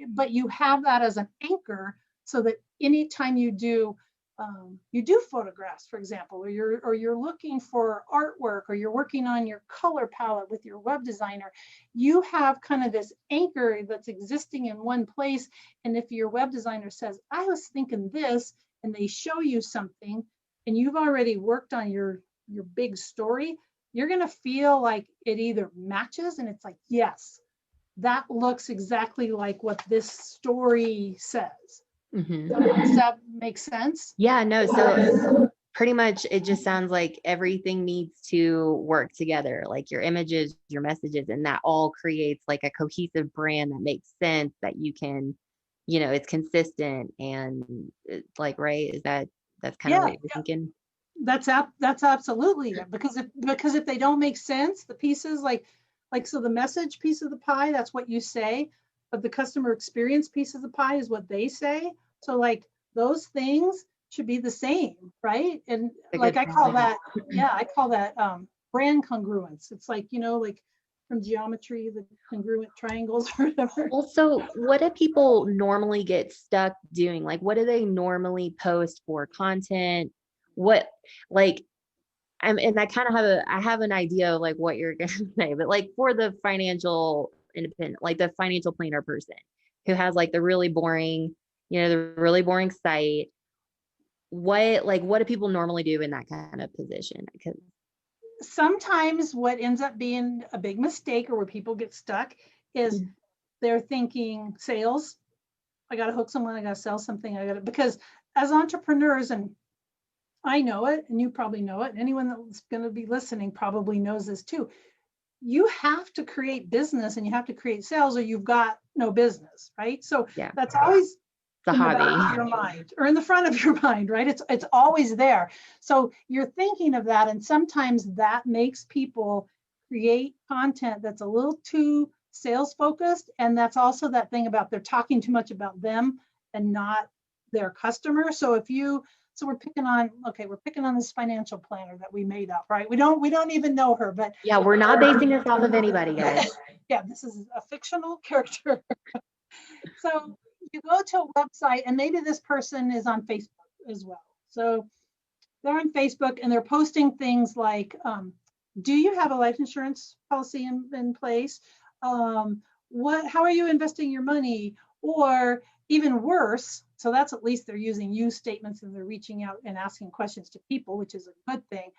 B: But you have that as an anchor, so that anytime you do photographs, for example, or you're looking for artwork, or you're working on your color palette with your web designer, you have kind of this anchor that's existing in one place. And if your web designer says, I was thinking this, and they show you something, and you've already worked on your big story, you're going to feel like it either matches, and it's like, yes, that looks exactly like what this story says.
A: Mm-hmm.
B: Does that make sense?
A: Yeah, no. So pretty much it just sounds like everything needs to work together, like your images, your messages, and that all creates like a cohesive brand that makes sense, that you can, you know, it's consistent, and it's like, right? That's kind of what you're thinking?
B: That's absolutely it. Because if they don't make sense, the pieces like so the message piece of the pie, that's what you say, but the customer experience piece of the pie is what they say. So like those things should be the same, right? And like I call that brand congruence. It's like, you know, like from geometry, the congruent triangles or whatever.
A: Well, so what do people normally get stuck doing? Like, what do they normally post for content? What, like, and I kind of have an idea of like what you're gonna say, but like for the financial independent, like the financial planner person who has like the really boring, you know, the really boring site, what do people normally do in that kind of position? Because
B: sometimes what ends up being a big mistake, or where people get stuck, is they're thinking sales. I got to hook someone, I got to sell something, because as entrepreneurs, and I know it, and you probably know it, and anyone that's going to be listening probably knows this too. You have to create business, and you have to create sales, or you've got no business, right? So that's always
A: the
B: in
A: hobby,
B: the back of your mind, or in the front of your mind, right? It's always there. So you're thinking of that, and sometimes that makes people create content that's a little too sales focused, and that's also that thing about they're talking too much about them and not their customer. So if you So we're picking on, okay, we're picking on this financial planner that we made up, right? We don't even know her, but
A: Yeah, we're not basing this off of anybody, guys.
B: yeah, this is a fictional character. So you go to a website, and maybe this person is on Facebook as well. So they're on Facebook and they're posting things like, do you have a life insurance policy in place? How are you investing your money? Or even worse, so that's at least they're using you statements and they're reaching out and asking questions to people, which is a good thing.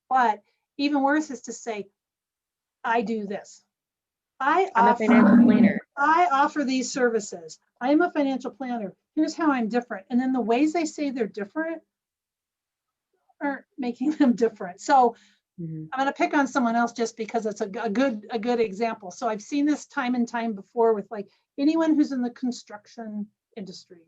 B: But even worse is to say, I do this.
A: I'm a financial planner.
B: I offer these services. I am a financial planner. Here's how I'm different. And then the ways they say they're different aren't making them different. So I'm going to pick on someone else just because it's a good example. So I've seen this time and time before with like anyone who's in the construction industry.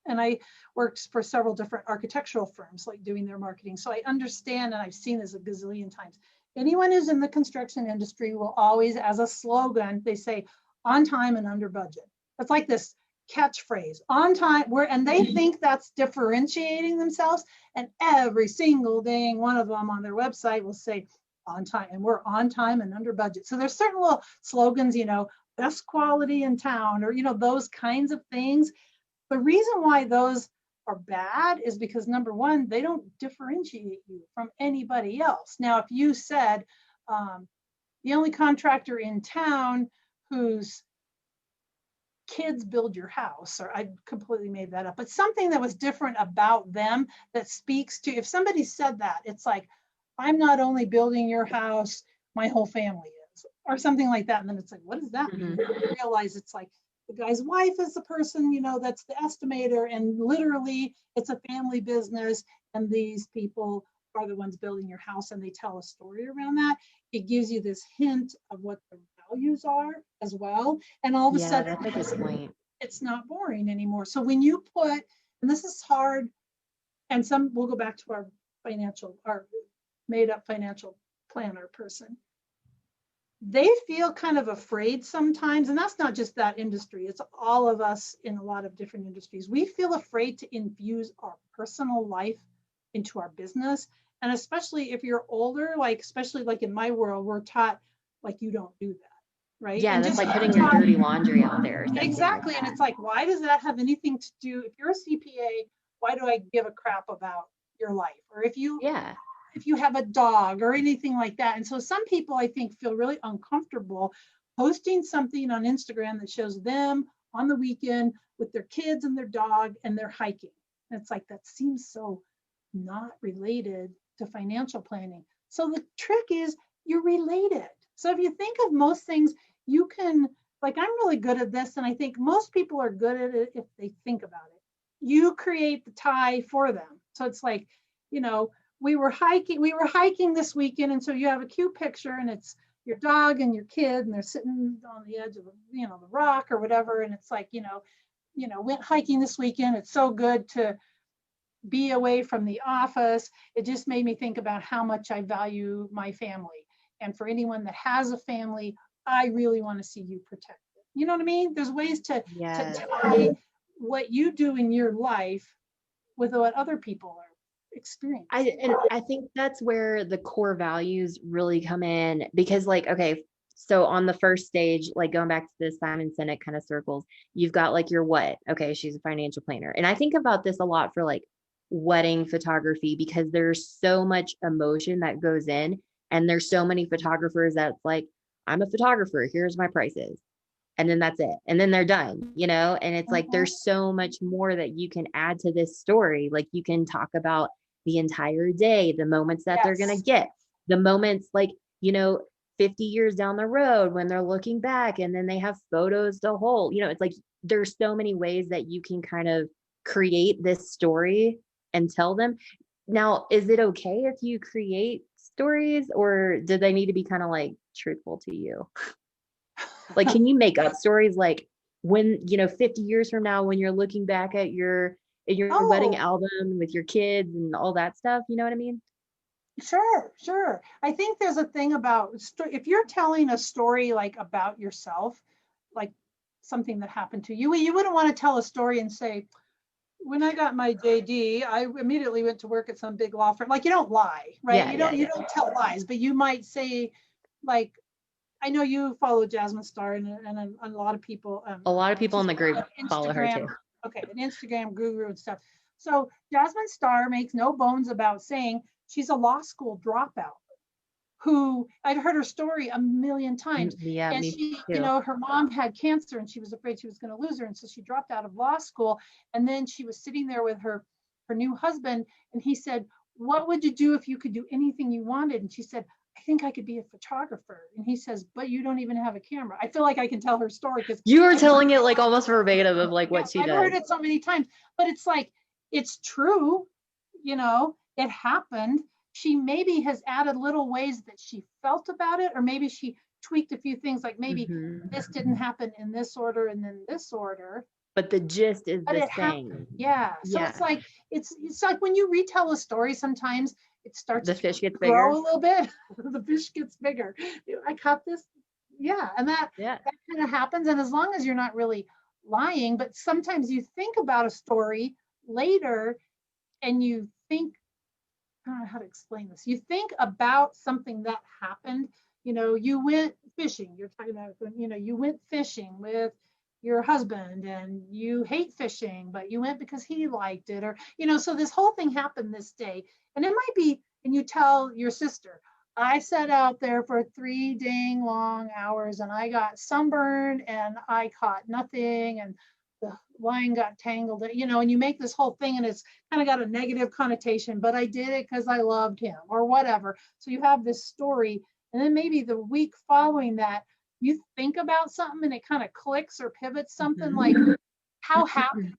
B: And I worked for several different architectural firms, like doing their marketing. So I understand, and I've seen this a gazillion times. Anyone who's in the construction industry will always, as a slogan, they say on time and under budget. It's like this catchphrase, on time, and they think that's differentiating themselves. And every single dang one of them on their website will say on time, and we're on time and under budget. So there's certain little slogans, best quality in town, or those kinds of things. The reason why those are bad is because, number one, they don't differentiate you from anybody else. Now, if you said the only contractor in town whose kids build your house, or I completely made that up, but something that was different about them that speaks to, if somebody said that, it's like, I'm not only building your house, my whole family is, or something like that. And then it's like, what does that mean? You realize it's like, the guy's wife is the person, that's the estimator, and literally it's a family business, and these people are the ones building your house, and they tell a story around that. It gives you this hint of what the values are as well, and all of a sudden
A: that's a good point.
B: It's not boring anymore. So when you put, and this is hard, and we'll go back to our made up financial planner person. They feel kind of afraid sometimes, and that's not just that industry, it's all of us in a lot of different industries. We feel afraid to infuse our personal life into our business. And especially if you're older, especially in my world, we're taught you don't do that, right?
A: Yeah,
B: and
A: that's like putting your dirty laundry out there.
B: Exactly. And it's like, why does that have anything to do? If you're a CPA, why do I give a crap about your life? Or if you have a dog or anything like that. And so some people, I think, feel really uncomfortable posting something on Instagram that shows them on the weekend with their kids and their dog and they're hiking. And it's like, that seems so not related to financial planning. So the trick is you're related. So if you think of most things, you can, I'm really good at this, and I think most people are good at it if they think about it. You create the tie for them. So it's like, we were hiking this weekend, and so you have a cute picture, and it's your dog and your kid, and they're sitting on the edge of the rock or whatever, and it's like, went hiking this weekend. It's so good to be away from the office. It just made me think about how much I value my family. And for anyone that has a family, I really want to see you protect it. You know what I mean? There's ways to tie what you do in your life with what other people are experiencing.
A: I think that's where the core values really come in, because okay, so on the first stage, going back to the Simon Sinek kind of circles, you've got your what. Okay, she's a financial planner. And I think about this a lot for wedding photography, because there's so much emotion that goes in, and there's so many photographers that's I'm a photographer, here's my prices, and then that's it, and then they're done, and it's there's so much more that you can add to this story. You can talk about the entire day, the moments that they're going to get, the moments 50 years down the road when they're looking back, and then they have photos to hold. It's there's so many ways that you can kind of create this story and tell them. Now, is it okay if you create stories, or do they need to be kind of truthful to you? Can you make up stories when 50 years from now, when you're looking back at your wedding album with your kids and all that stuff, you know what I mean?
B: Sure. I think there's a thing about, if you're telling a story about yourself, something that happened to you, you wouldn't want to tell a story and say, when I got my JD, I immediately went to work at some big law firm. Like, you don't lie, right?
A: Yeah,
B: You don't tell lies, but you might say, like, I know you follow Jasmine Star and a lot of people.
A: A lot of people
B: she's
A: in the group
B: an
A: follow her
B: Instagram,
A: too.
B: okay, an Instagram guru and stuff. So Jasmine Star makes no bones about saying she's a law school dropout who I'd heard her story a million times.
A: Yeah,
B: And
A: me
B: she,
A: too.
B: her mom had cancer and she was afraid she was going to lose her. And so she dropped out of law school. And then she was sitting there with her new husband. And he said, what would you do if you could do anything you wanted? And she said, I think I could be a photographer. And he says, but you don't even have a camera. I feel like I can tell her story because
A: You were telling it like almost verbatim of like what she
B: I've
A: does.
B: heard it so many times, but it's like, it's true, it happened. She maybe has added little ways that she felt about it, or maybe she tweaked a few things, like maybe this didn't happen in this order and then this order.
A: But the gist is
B: But
A: the
B: it
A: same.
B: happened. Yeah. So it's like when you retell a story, sometimes it starts
A: The fish gets
B: grow
A: bigger.
B: a little bit. The fish gets bigger. I caught this. Yeah. And that kind of happens. And as long as you're not really lying, but sometimes you think about a story later and you think, I don't know how to explain this. You think about something that happened. You went fishing. You're talking about, you went fishing with your husband and you hate fishing, but you went because he liked it, or, so this whole thing happened this day. And it might be, and you tell your sister, I sat out there for 3 dang long hours and I got sunburned and I caught nothing. And the line got tangled, and you make this whole thing and it's kind of got a negative connotation, but I did it because I loved him or whatever. So you have this story. And then maybe the week following that, you think about something and it kind of clicks or pivots something, like how happy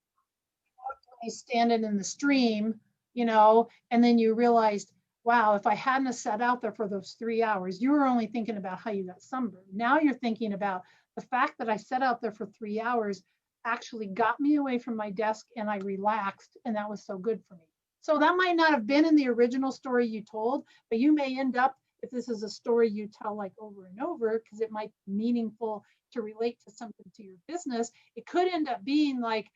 B: you standing in the stream, and then you realized, wow, if I hadn't have sat out there for those 3 hours, you were only thinking about how you got sunburned. Now you're thinking about the fact that I sat out there for 3 hours actually got me away from my desk and I relaxed, and that was so good for me. So that might not have been in the original story you told, but you may end up, if this is a story you tell like over and over, because it might be meaningful to relate to something to your business, it could end up being like,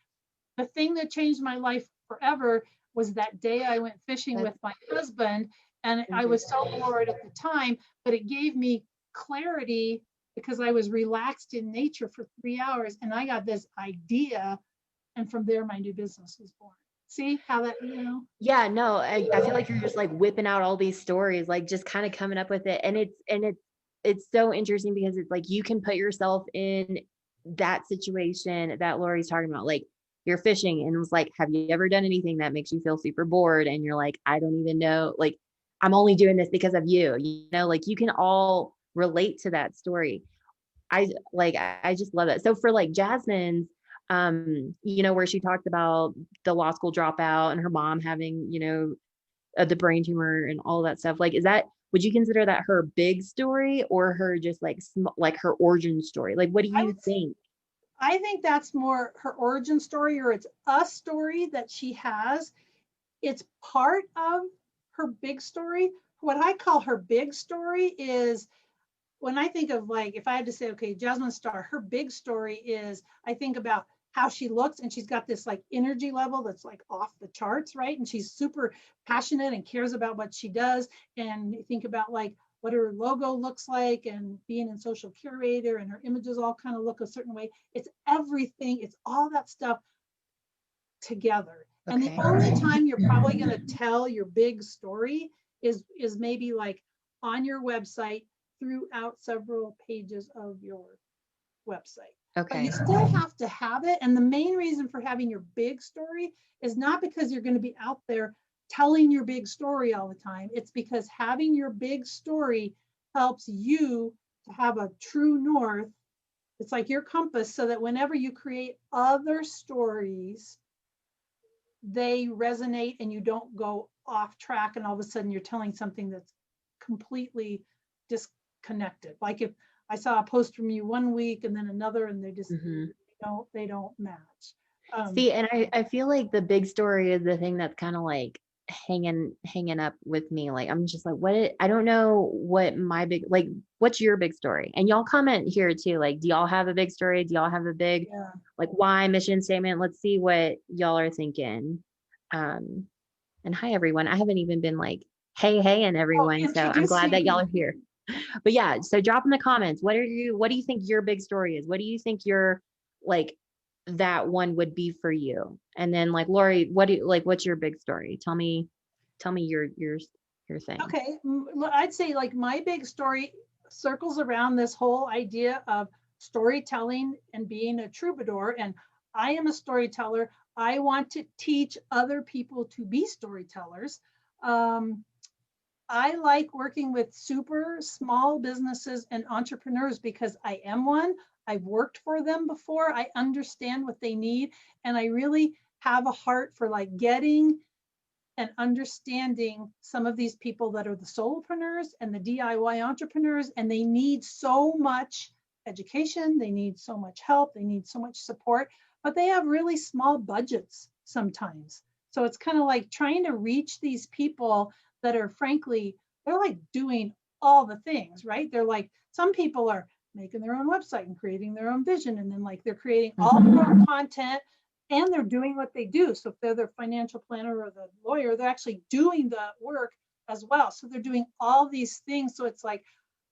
B: the thing that changed my life forever was that day I went fishing with my husband, and I was so bored at the time, but it gave me clarity because I was relaxed in nature for 3 hours and I got this idea, and from there my new business was born. See how that,
A: Yeah, no, I feel like you're just like whipping out all these stories, like just kind of coming up with it. And it's so interesting because it's like you can put yourself in that situation that Lori's talking about. Like you're fishing and it's like, have you ever done anything that makes you feel super bored? And you're like, I don't even know. Like, I'm only doing this because of you. Like you can all relate to that story. I just love that. So for like Jasmine's, where she talked about the law school dropout and her mom having, the brain tumor and all that stuff. Like, would you consider that her big story or her just like her origin story? Like, what do you think?
B: I think that's more her origin story, or it's a story that she has. It's part of her big story. What I call her big story is, when I think of, like, if I had to say, okay, Jasmine Star, her big story is, I think about how she looks, and she's got this like energy level that's like off the charts, right? And she's super passionate and cares about what she does. And you think about like what her logo looks like and being in Social Curator, and her images all kind of look a certain way. It's everything. It's all that stuff together. Okay. And the only time you're probably going to tell your big story is maybe like on your website throughout several pages of your website. Okay. But you still have to have it. And the main reason for having your big story is not because you're going to be out there telling your big story all the time. It's because having your big story helps you to have a true north. It's like your compass, so that whenever you create other stories, they resonate and you don't go off track and all of a sudden you're telling something that's completely disconnected. Like if I saw a post from you one week and then another, and they just they don't match.
A: See, and I feel like the big story is the thing that's kind of like hanging up with me. Like, I'm just like, I don't know what my big, like, what's your big story? And y'all comment here too. Like, do y'all have a big story? Do y'all have a big, like, why mission statement? Let's see what y'all are thinking. And hi everyone. I haven't even been like, hey, and everyone. So I'm glad that y'all are here. But yeah, so drop in the comments. What do you think your big story is? What do you think your, like, that one would be for you? And then, like, Lori, what's your big story? Tell me your thing.
B: Okay, I'd say like my big story circles around this whole idea of storytelling and being a troubadour. And I am a storyteller. I want to teach other people to be storytellers. I like working with super small businesses and entrepreneurs because I am one. I've worked for them before. I understand what they need. And I really have a heart for like getting and understanding some of these people that are the solopreneurs and the DIY entrepreneurs, and they need so much education, they need so much help, they need so much support, but they have really small budgets sometimes. So it's kind of like trying to reach these people that are, frankly, they're like doing all the things, right? They're like, some people are making their own website and creating their own vision, and then like they're creating all their own content, and they're doing what they do. So if they're the financial planner or the lawyer, they're actually doing the work as well. So they're doing all these things. So it's like,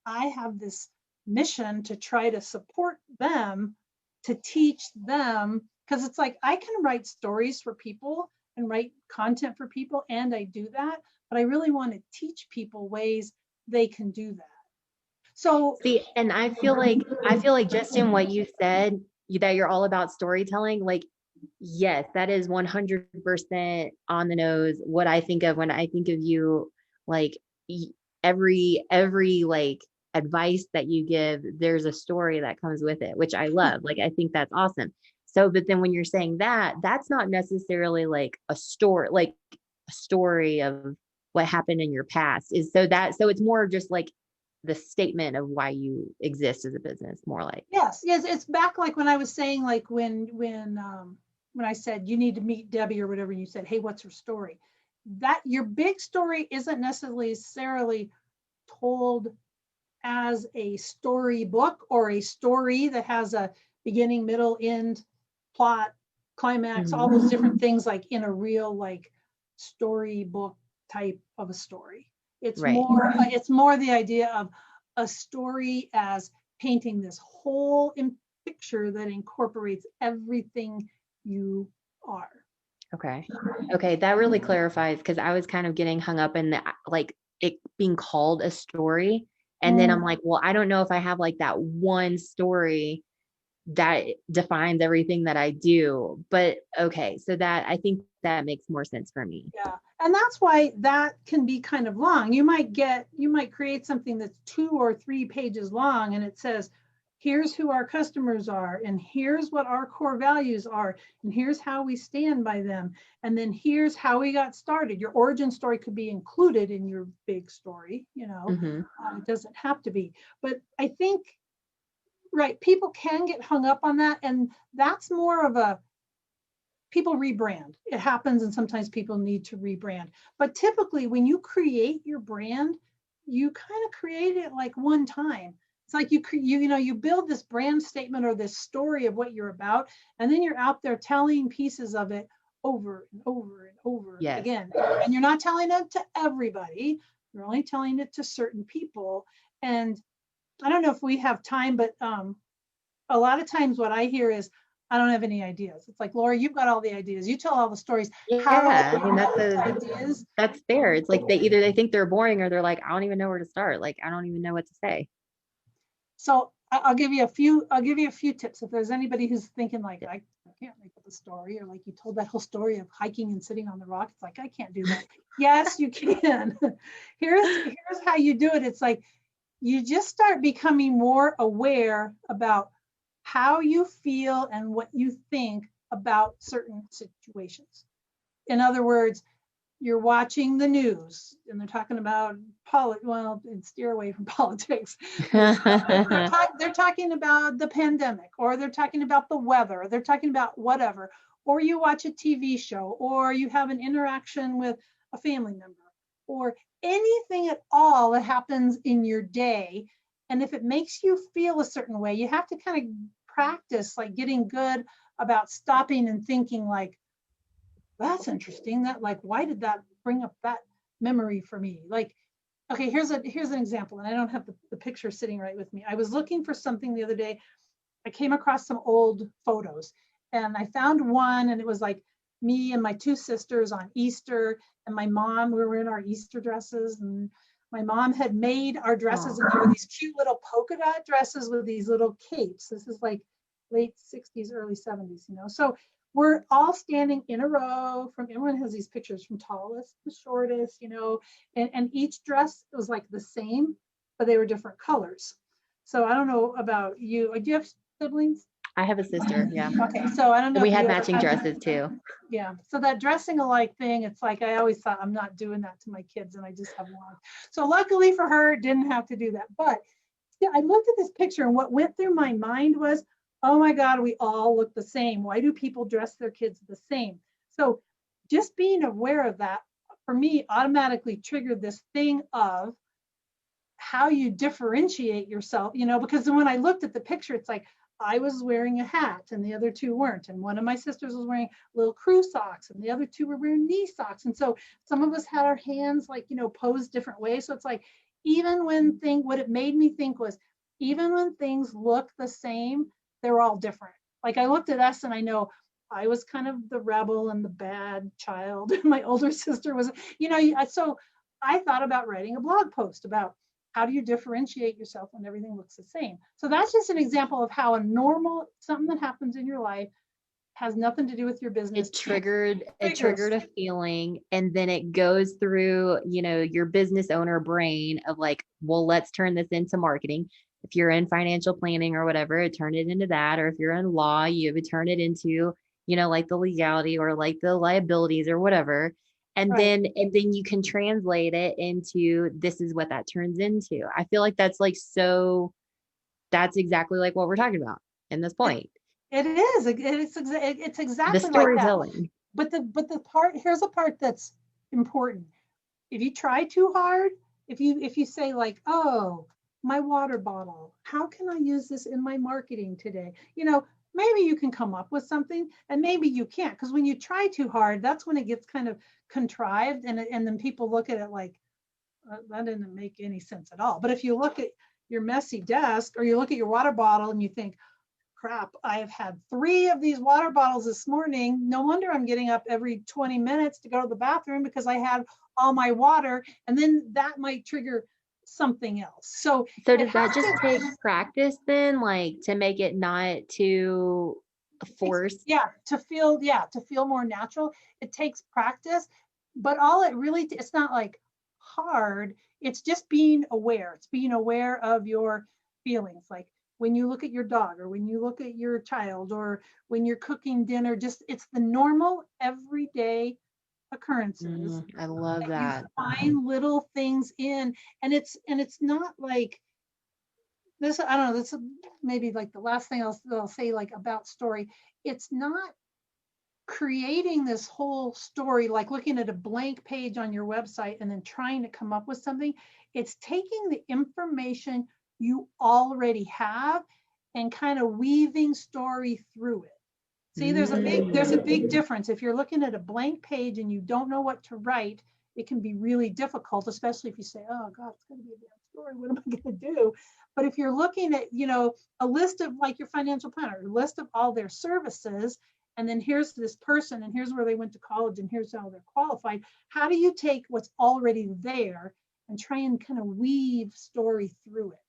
B: I have this mission to try to support them, to teach them, because it's like, I can write stories for people and write content for people, and I do that, but I really want to teach people ways they can do that. So
A: see, and I feel like just in what you said, that you're all about storytelling, like, yes, that is 100% on the nose what I think of when I think of you. Like, every like advice that you give, there's a story that comes with it, which I love. Like, I think that's awesome. So, but then when you're saying that, that's not necessarily like a story of what happened in your past. So it's more just like the statement of why you exist as a business, more like.
B: Yes, it's back like when I was saying, like when I said you need to meet Debbie or whatever, and you said, hey, what's her story? That your big story isn't necessarily told as a storybook or a story that has a beginning, middle, end, plot, climax, all those different things, like in a real like storybook type of a story. It's more the idea of a story as painting this whole picture that incorporates everything you are.
A: Okay, that really clarifies, because I was kind of getting hung up in the, like, it being called a story, and then I'm like, well, I don't know if I have like that one story that defines everything that I do. But okay, so that, I think that makes more sense for me.
B: Yeah, and that's why that can be kind of long. You might create something that's 2 or 3 pages long, and it says, here's who our customers are, and here's what our core values are, and here's how we stand by them, and then here's how we got started. Your origin story could be included in your big story, it doesn't have to be. But I think, right, people can get hung up on that, and that's more of a, people rebrand. It happens, and sometimes people need to rebrand. But typically when you create your brand, you kind of create it like one time. It's like you build this brand statement or this story of what you're about, and then you're out there telling pieces of it over and over and over again. And you're not telling it to everybody. You're only telling it to certain people. And I don't know if we have time, but a lot of times what I hear is, I don't have any ideas. It's like, Lori, you've got all the ideas. You tell all the stories.
A: Yeah, I mean, that's fair. It's like they think they're boring, or they're like, I don't even know where to start. Like, I don't even know what to say.
B: So I'll give you a few tips. If there's anybody who's thinking like, I can't make up a story, or like you told that whole story of hiking and sitting on the rock. It's like, I can't do that. Yes, you can. Here's how you do it. It's like, you just start becoming more aware about how you feel and what you think about certain situations. In other words, you're watching the news and they're talking about and steer away from politics. They're talking about the pandemic, or they're talking about the weather, or they're talking about whatever, or you watch a TV show, or you have an interaction with a family member, or anything at all that happens in your day. And if it makes you feel a certain way, you have to kind of practice like getting good about stopping and thinking like, that's interesting. That like, why did that bring up that memory for me? Like, okay, here's an example, and I don't have the picture sitting right with me. I was looking for something the other day. I came across some old photos, and I found one, and it was like me and my two sisters on Easter, and my mom. We were in our Easter dresses, and my mom had made our dresses, and there were these cute little polka dot dresses with these little capes. This is like late 60s, early 70s, you know. So we're all standing in a row. From everyone has these pictures from tallest to shortest, you know, and each dress was like the same, but they were different colors. So I don't know about you. Do you have siblings?
A: I have a sister. Yeah.
B: Okay, so I don't know
A: We
B: if
A: had
B: you
A: matching dresses too.
B: Yeah, so that dressing alike thing, it's like I always thought I'm not doing that to my kids, and I just have one. So luckily for her, didn't have to do that. But yeah, I looked at this picture, and what went through my mind was, oh my God, we all look the same. Why do people dress their kids the same? So just being aware of that, for me, automatically triggered this thing of how you differentiate yourself, you know, because when I looked at the picture, it's like I was wearing a hat and the other two weren't. And one of my sisters was wearing little crew socks and the other two were wearing knee socks. And so some of us had our hands like, you know, posed different ways. So it's like, even when what it made me think was, even when things look the same, they're all different. Like I looked at us and I know I was kind of the rebel and the bad child. My older sister was, you know, so I thought about writing a blog post about how do you differentiate yourself when everything looks the same? So that's just an example of how a normal, something that happens in your life has nothing to do with your business.
A: It triggered a feeling, and then it goes through, you know, your business owner brain of like, well, let's turn this into marketing. If you're in financial planning or whatever, turn it into that. Or if you're in law, you would turn it into, you know, like the legality or like the liabilities or whatever. And
B: Right.
A: then you can translate it into this is what that turns into. I feel like that's like that's exactly like what we're talking about in this point.
B: It is. It's
A: The
B: exactly like that.
A: storytelling.
B: But the part, here's a part that's important. If you try too hard, if you say like, oh, my water bottle, how can I use this in my marketing today? You know, maybe you can come up with something, and maybe you can't, because when you try too hard, that's when it gets kind of contrived, and then people look at it like, that didn't make any sense at all. But if you look at your messy desk, or you look at your water bottle and you think, crap, I've had 3 of these water bottles this morning. No wonder I'm getting up every 20 minutes to go to the bathroom, because I had all my water. And then that might trigger something else. So
A: does that just take practice then, like to make it not too forced?
B: To feel more natural. It takes practice, but all it really, it's not like hard. It's just being aware. It's being aware of your feelings. Like when you look at your dog, or when you look at your child, or when you're cooking dinner, just it's the normal everyday occurrences
A: I love
B: that
A: that.
B: you find little things in. And it's not like this, I don't know, this is maybe like the last thing I'll say like about story. It's not creating this whole story, like looking at a blank page on your website and then trying to come up with something. It's taking the information you already have and kind of weaving story through it. See, there's a big difference. If you're looking at a blank page and you don't know what to write, it can be really difficult, especially if you say, oh God, it's going to be a damn story. What am I going to do? But if you're looking at, you know, a list of like your financial planner, a list of all their services, and then here's this person, and here's where they went to college, and here's how they're qualified. How do you take what's already there and try and kind of weave story through it?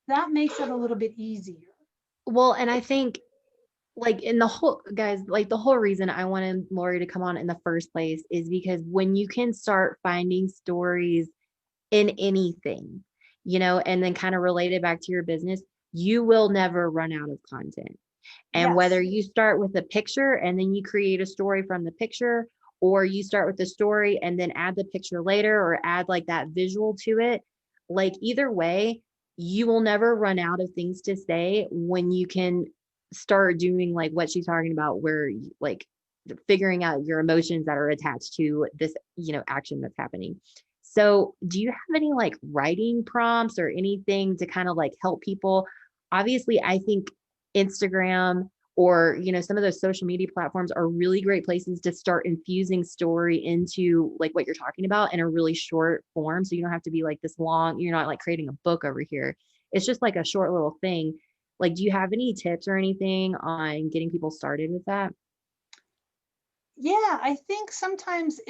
B: That makes it a little bit easier.
A: Well, and I think like in the whole guys, like the whole reason I wanted Lori to come on in the first place is because when you can start finding stories in anything, you know, and then kind of relate it back to your business, you will never run out of content. And whether
B: Yes.
A: you start with a picture and then you create a story from the picture, or you start with the story and then add the picture later, or add like that visual to it, like either way, you will never run out of things to say when you can start doing like what she's talking about, where like figuring out your emotions that are attached to this, action that's happening. So do you have any like writing prompts or anything to kind of like help people? Obviously, I think Instagram or, some of those social media platforms are really great places to start infusing story into like what you're talking about in a really short form. So you don't have to be like this long, you're not like creating a book over here. It's just like a short little thing. Like, do you have any tips or anything on getting people started with that?
B: Yeah, I think sometimes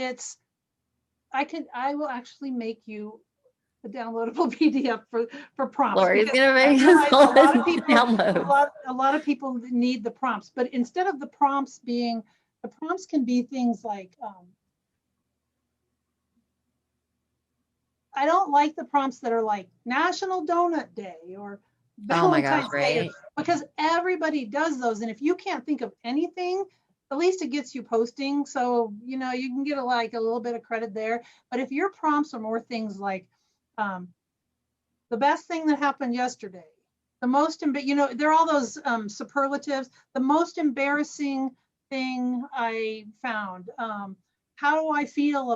B: I will actually make you a downloadable PDF for prompts,
A: Lori's
B: because
A: gonna
B: I
A: make us
B: realize a
A: all this
B: lot of people
A: download.
B: a lot of people need the prompts, but instead of the prompts can be things like, I don't like the prompts that are like National Donut Day or
A: Oh my gosh,
B: Valentine's Day,
A: right?
B: because everybody does those. And if you can't think of anything, at least it gets you posting. So, you can get a little bit of credit there. But if your prompts are more things like, um, the best thing that happened yesterday, the most, there are all those superlatives, the most embarrassing thing I found, how you feel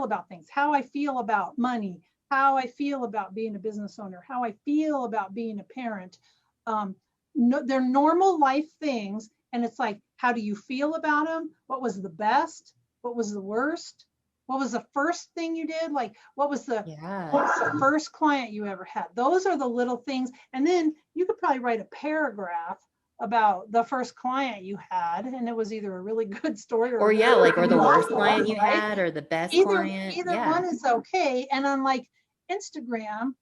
B: about things, how I feel about money, how I feel about being a business owner, how I feel about being a parent. No, they're normal life things. And it's like, how do you feel about them? What was the best? What was the worst? What was the first thing you did? Like,
A: Yeah.
B: what's the first client you ever had? Those are the little things. And then you could probably write a paragraph about the first client you had, and it was either a really good story
A: Or
B: or
A: yeah, like, or the
B: an
A: worst
B: awful
A: client
B: one,
A: you
B: right?
A: had or the best
B: Either
A: client.
B: either
A: Yeah.
B: one is okay. And on like Instagram,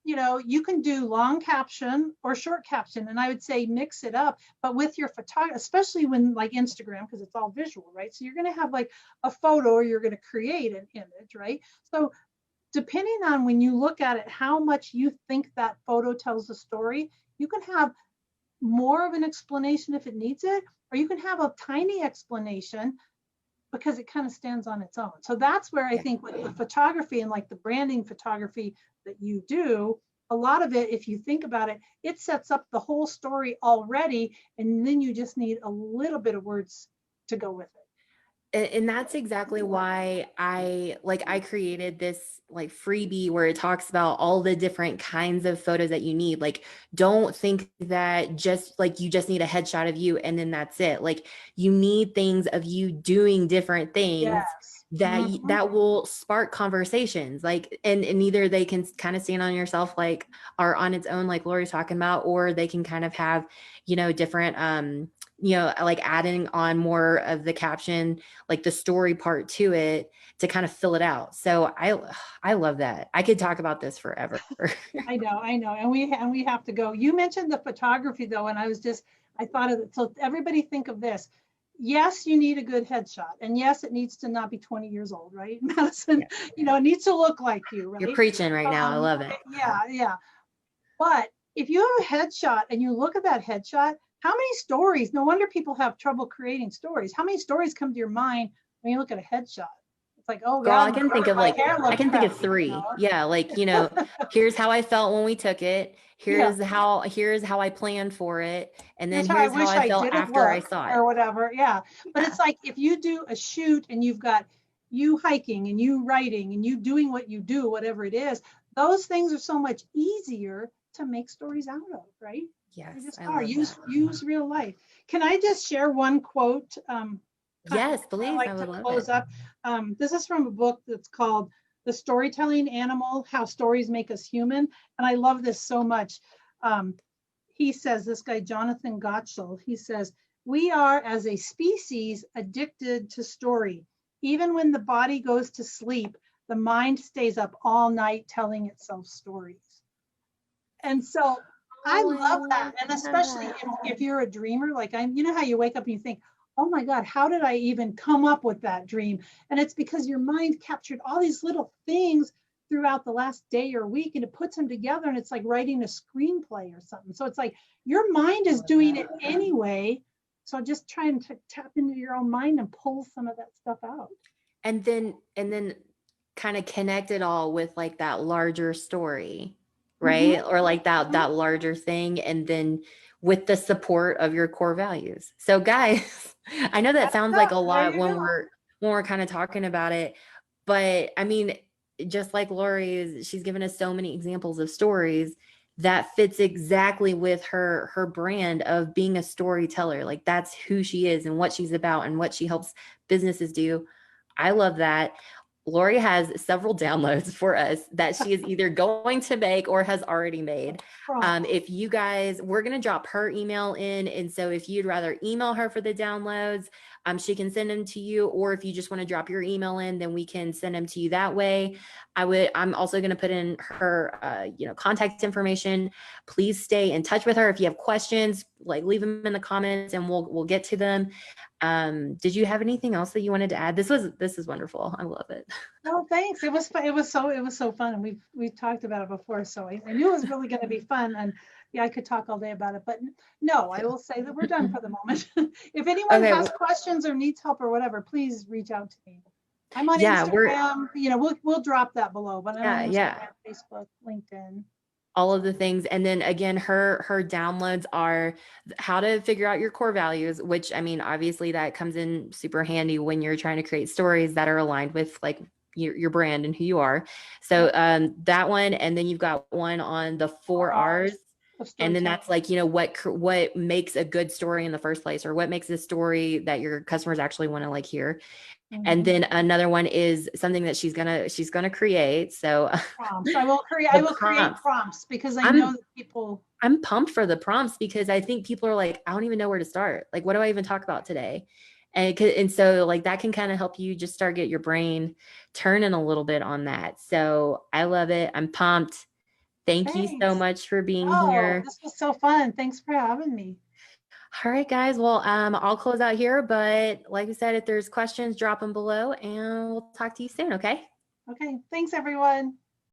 B: you can do long caption or short caption, and I would say mix it up, but with your photography, especially when like Instagram, because it's all visual, right? So you're going to have like a photo, or you're going to create an image, right? So depending on when you look at it, how much you think that photo tells a story, you can have more of an explanation if it needs it, or you can have a tiny explanation because it kind of stands on its own. So that's where I
A: Yeah.
B: think with the photography and like the branding photography that you do, a lot of it, if you think about it, it sets up the whole story already, and then you just need a little bit of words to go with it.
A: And that's exactly why I created this like freebie where it talks about all the different kinds of photos that you need. Like, don't think that just like you just need a headshot of you and then that's it. Like, you need things of you doing different things
B: Yes.
A: that
B: Mhm.
A: that will spark conversations. Like, and either they can kind of stand on yourself, like, or on its own, like Lori's talking about, or they can kind of have, different like adding on more of the caption, like the story part to it, to kind of fill it out. So I love that. I could talk about this forever.
B: I know, and we have to go. You mentioned the photography though, and I thought of it. So everybody think of this. Yes, you need a good headshot, and yes, it needs to not be 20 years old, right, Madison?
A: Yeah.
B: It needs to look like you,
A: You're
B: right?
A: preaching right now. I love it.
B: Yeah, yeah. But if you have a headshot and you look at that headshot, how many stories? No wonder people have trouble creating stories. How many stories come to your mind when you look at a headshot? It's like, oh
A: Girl,
B: God,
A: I
B: hair
A: I
B: looks
A: can think of
B: crappy,
A: three. Yeah, like, here's how I felt when we took it.
B: Yeah.
A: Here's how I planned for it. And then
B: Here's how I
A: here's how
B: wish
A: I
B: I
A: felt
B: didn't
A: after I
B: look
A: saw it.
B: or whatever. Yeah. But
A: Yeah.
B: it's like if you do a shoot and you've got you hiking and you writing and you doing what you do, whatever it is, those things are so much easier to make stories out of, right? They
A: Yes,
B: just
A: I
B: are.
A: love that.
B: Use real life. Can I just share one quote?
A: Yes,
B: I
A: please. I
B: like to
A: would love
B: close
A: it.
B: up. This is from a book that's called The Storytelling Animal: How Stories Make Us Human. And I love this so much. Um, he says, this guy, Jonathan Gottschall, he says, we are as a species addicted to story. Even when the body goes to sleep, the mind stays up all night telling itself stories. And so I
A: Oh, I
B: love that.
A: love
B: And especially
A: that.
B: if you're a dreamer, like how you wake up and you think, oh my God, how did I even come up with that dream? And it's because your mind captured all these little things throughout the last day or week, and it puts them together, and it's like writing a screenplay or something. So it's like your mind
A: I
B: is
A: love
B: doing
A: that.
B: it anyway. So just try and tap into your own mind and pull some of that stuff out.
A: And then kind of connect it all with like that larger story,
B: Mm-hmm.
A: right? Or like that
B: Mm-hmm.
A: that larger thing. And then with the support of your core values. So guys, I know that sounds like a
B: There
A: lot
B: you go.
A: when we're kind of talking about it, but I mean, just like Lori is, she's given us so many examples of stories that fits exactly with her brand of being a storyteller. Like that's who she is and what she's about and what she helps businesses do. I love that. Lori has several downloads for us that she is either going to make or has already made. If you guys, we're going to drop her email in. And so if you'd rather email her for the downloads, she can send them to you. Or if you just want to drop your email in, then we can send them to you that way. I'm also going to put in her, contact information. Please stay in touch with her. If you have questions, like leave them in the comments and we'll get to them. Did you have anything else that you wanted to add? This is wonderful. I love it.
B: No, thanks. It was fun. It was so fun. And we've talked about it before. So I knew it was really going to be fun. And yeah, I could talk all day about it, but no, I will say that we're done for the moment. If anyone
A: Okay,
B: has questions or needs help or whatever, please reach out to me. I'm on
A: yeah,
B: Instagram, we'll drop that below, but I'm on
A: yeah.
B: Instagram, Facebook, LinkedIn.
A: All of the things. And then again, her downloads are how to figure out your core values, which I mean, obviously that comes in super handy when you're trying to create stories that are aligned with like your brand and who you are. So that one, and then you've got one on the 4 R's. And then that's like, what makes a good story in the first place, or what makes a story that your customers actually want to like hear. And then another one is something that she's gonna create. So
B: prompts. I will create prompts because I know that people.
A: I'm pumped for the prompts because I think people are like, I don't even know where to start. Like, what do I even talk about today? And so like that can kind of help you just start get your brain turning a little bit on that. So I love it. I'm pumped. Thank you so much for being here.
B: This was so fun. Thanks for having me.
A: All right, guys. Well, I'll close out here, but like I said, if there's questions, drop them below and we'll talk to you soon. Okay.
B: Okay. Thanks, everyone.